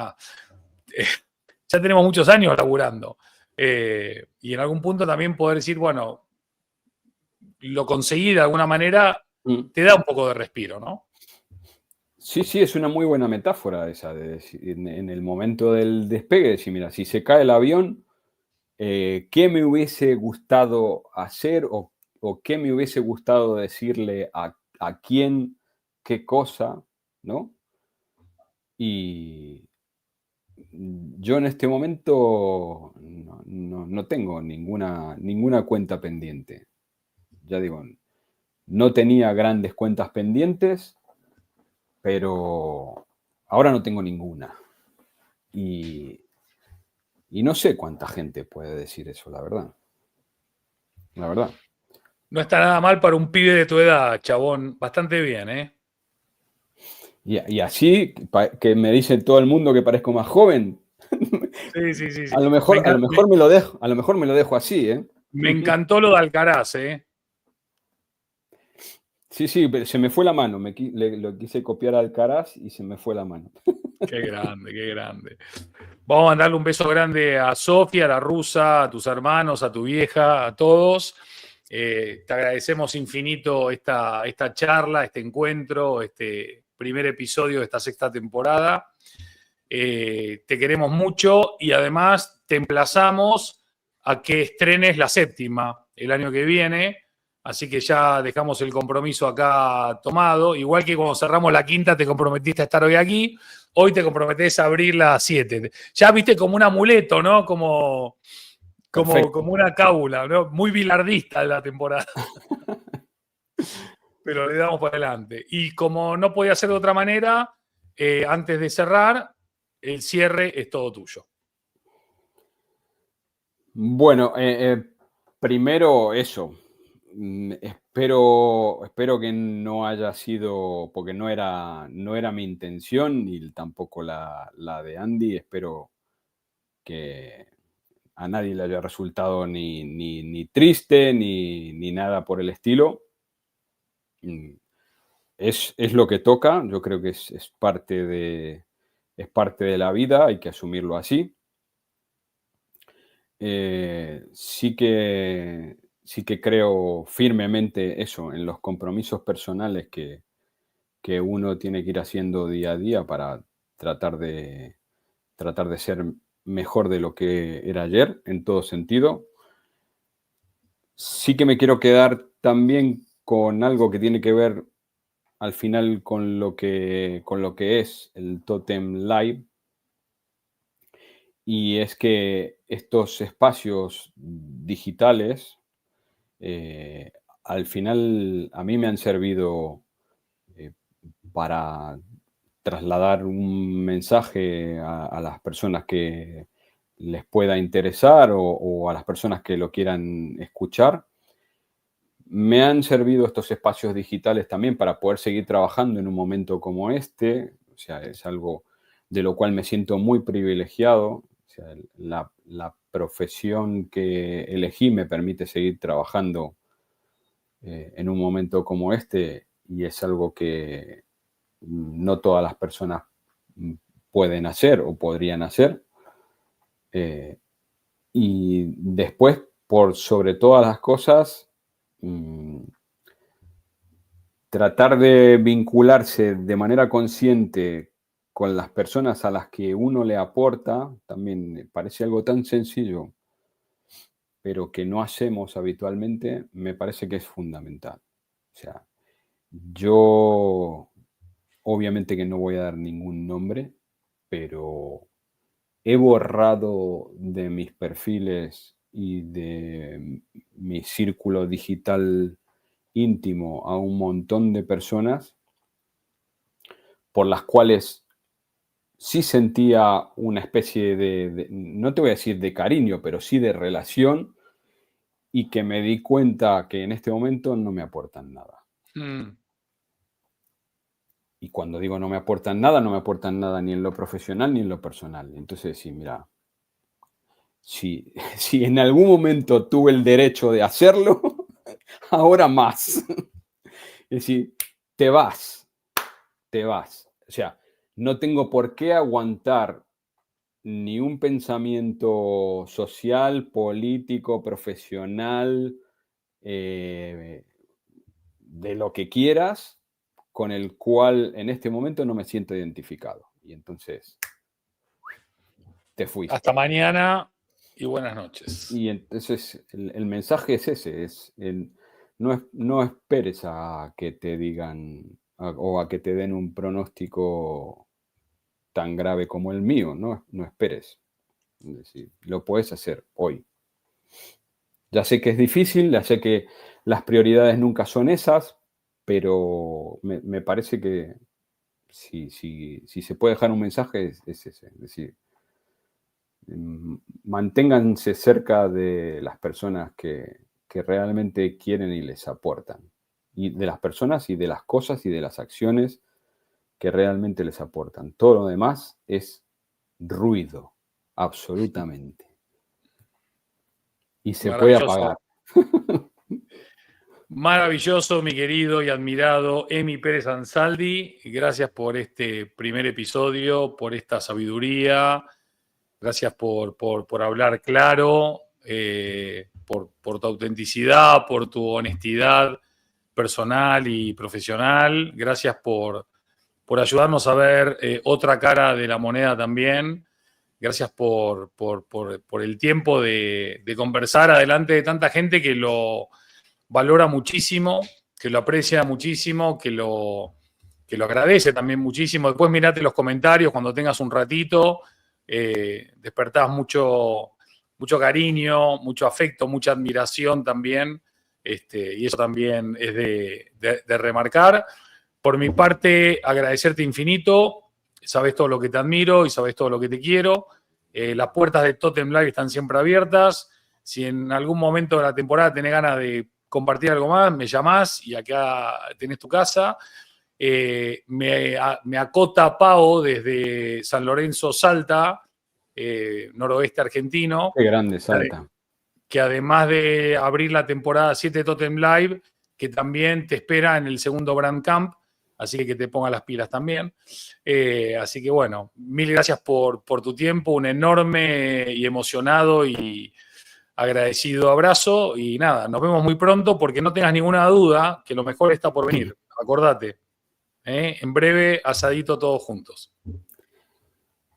ya tenemos muchos años laburando. Y en algún punto también poder decir, bueno, lo conseguí de alguna manera, te da un poco de respiro, ¿no? Sí, sí, es una muy buena metáfora esa, de decir, en el momento del despegue, decir, mira, si se cae el avión, ¿qué me hubiese gustado hacer o qué me hubiese gustado decirle a quién, qué cosa, ¿no? Y yo en este momento no tengo ninguna cuenta pendiente. Ya digo, no tenía grandes cuentas pendientes, pero ahora no tengo ninguna. Y, y no sé cuánta gente puede decir eso, la verdad. La verdad. No está nada mal para un pibe de tu edad, chabón. Bastante bien, ¿eh? Y así, que me dice todo el mundo que parezco más joven, Sí, sí, sí, sí. a lo Me, mejor, me lo dejo, a lo mejor me lo dejo así, ¿eh? me encantó lo de Alcaraz, ¿eh? Sí, sí, pero se me fue la mano. Lo quise copiar al Alcaraz y se me fue la mano. Qué grande, qué grande. Vamos a mandarle un beso grande a Sofía, a la rusa, a tus hermanos, a tu vieja, a todos. Te agradecemos infinito esta charla, este encuentro, este primer episodio de esta sexta temporada. Te queremos mucho y además te emplazamos a que estrenes la séptima el año que viene. Así que ya dejamos el compromiso acá tomado. Igual que cuando cerramos la quinta te comprometiste a estar hoy aquí, hoy te comprometés a abrir la 7. Ya viste como un amuleto, ¿no? Como Perfecto. una cábula, ¿no? Muy bilardista de la temporada. Pero le damos para adelante. Y como no podía ser de otra manera, antes de cerrar, el cierre es todo tuyo. Bueno, primero eso. Espero que no haya sido, porque no era mi intención y tampoco la de Andy. Espero que a nadie le haya resultado ni triste ni nada por el estilo. Es lo que toca, yo creo que es parte de la vida, hay que asumirlo así. Sí que creo firmemente eso, en los compromisos personales que uno tiene que ir haciendo día a día para tratar de ser mejor de lo que era ayer, en todo sentido. Sí que me quiero quedar también con algo que tiene que ver al final con lo que es el Totem Live, y es que estos espacios digitales, al final a mí me han servido eh, para trasladar un mensaje a las personas que les pueda interesar o a las personas que lo quieran escuchar. Me han servido estos espacios digitales también para poder seguir trabajando en un momento como este. O sea, es algo de lo cual me siento muy privilegiado. O sea, la profesión que elegí me permite seguir trabajando en un momento como este, y es algo que no todas las personas pueden hacer o podrían hacer. Eh, y después, por sobre todas las cosas, tratar de vincularse de manera consciente con las personas a las que uno le aporta, también parece algo tan sencillo, pero que no hacemos habitualmente, me parece que es fundamental. O sea, yo obviamente que no voy a dar ningún nombre, pero he borrado de mis perfiles y de mi círculo digital íntimo a un montón de personas por las cuales sí sentía una especie no te voy a decir de cariño, pero sí de relación, y que me di cuenta que en este momento no me aportan nada. Mm. Y cuando digo no me aportan nada, no me aportan nada ni en lo profesional ni en lo personal. Entonces, sí, mira, si, si en algún momento tuve el derecho de hacerlo, ahora más. Es decir, te vas, te vas. O sea, no tengo por qué aguantar ni un pensamiento social, político, profesional, de lo que quieras, con el cual en este momento no me siento identificado. Y entonces te fuiste. Hasta mañana y buenas noches. Y entonces el mensaje es ese, no esperes a que te digan o a que te den un pronóstico tan grave como el mío, no esperes. Es decir, lo puedes hacer hoy. Ya sé que es difícil, ya sé que las prioridades nunca son esas, pero me parece que si se puede dejar un mensaje es ese. Es decir, manténganse cerca de las personas que realmente quieren y les aportan. Y de las personas y de las cosas y de las acciones que realmente les aportan. Todo lo demás es ruido, absolutamente. Y se puede apagar. Maravilloso, mi querido y admirado Emi Pérez Ansaldi. Gracias por este primer episodio, por esta sabiduría. Gracias por hablar claro, por tu autenticidad, por tu honestidad personal y profesional. Gracias por ayudarnos a ver otra cara de la moneda también. Gracias por el tiempo de conversar adelante de tanta gente que lo valora muchísimo, que lo aprecia muchísimo, que lo agradece también muchísimo. Después mirate los comentarios cuando tengas un ratito. Despertás mucho cariño, mucho afecto, mucha admiración también. Y eso también es de remarcar. Por mi parte, agradecerte infinito. Sabes todo lo que te admiro y sabes todo lo que te quiero. Las puertas de Totem Live están siempre abiertas. Si en algún momento de la temporada tenés ganas de compartir algo más, me llamás y acá tenés tu casa. Me acota Pau desde San Lorenzo, Salta, noroeste argentino. Qué grande Salta. Que además de abrir la temporada 7 de Totem Live, que también te espera en el segundo Brand Camp, así que te pongas las pilas también. Así que bueno, mil gracias por tu tiempo, un enorme y emocionado y agradecido abrazo y nada, nos vemos muy pronto porque no tengas ninguna duda que lo mejor está por venir. Acordate, en breve asadito todos juntos.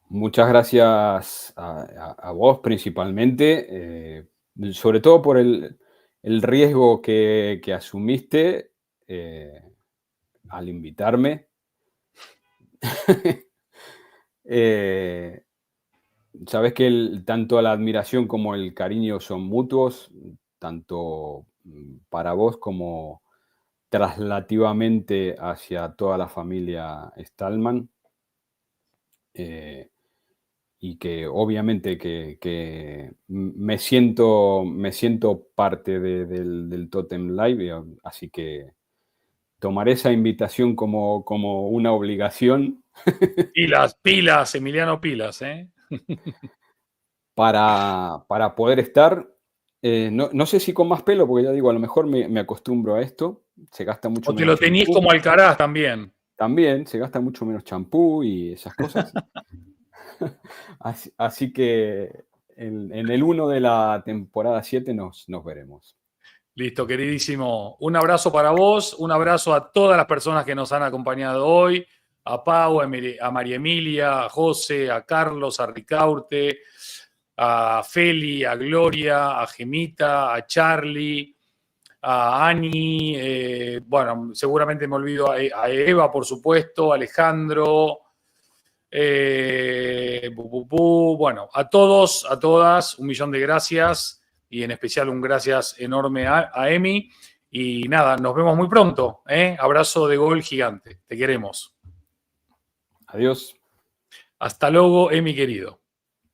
Muchas gracias a vos principalmente, sobre todo por el riesgo que asumiste al invitarme. Sabes que tanto la admiración como el cariño son mutuos, tanto para vos como traslativamente hacia toda la familia Stallman. Y que obviamente que me siento parte del Totem Live, así que tomaré esa invitación como una obligación. Pilas, Emiliano, pilas, para poder estar. No sé si con más pelo, porque ya digo, a lo mejor me acostumbro a esto. Se gasta mucho menos. O te menos lo tenís champú. como Alcaraz también. También se gasta mucho menos champú y esas cosas. Así que en el 1 de la temporada 7 nos veremos. Listo, queridísimo. Un abrazo para vos, un abrazo a todas las personas que nos han acompañado hoy, a Pau, a María Emilia, a José, a Carlos, a Ricaurte, a Feli, a Gloria, a Gemita, a Charlie, a Ani, bueno, seguramente me olvido a Eva, por supuesto, a Alejandro, bueno, a todos, a todas, 1.000.000 de gracias y en especial un gracias enorme a Emi y nada, nos vemos muy pronto, abrazo de gol gigante, te queremos. Adiós. Hasta luego, Emi querido.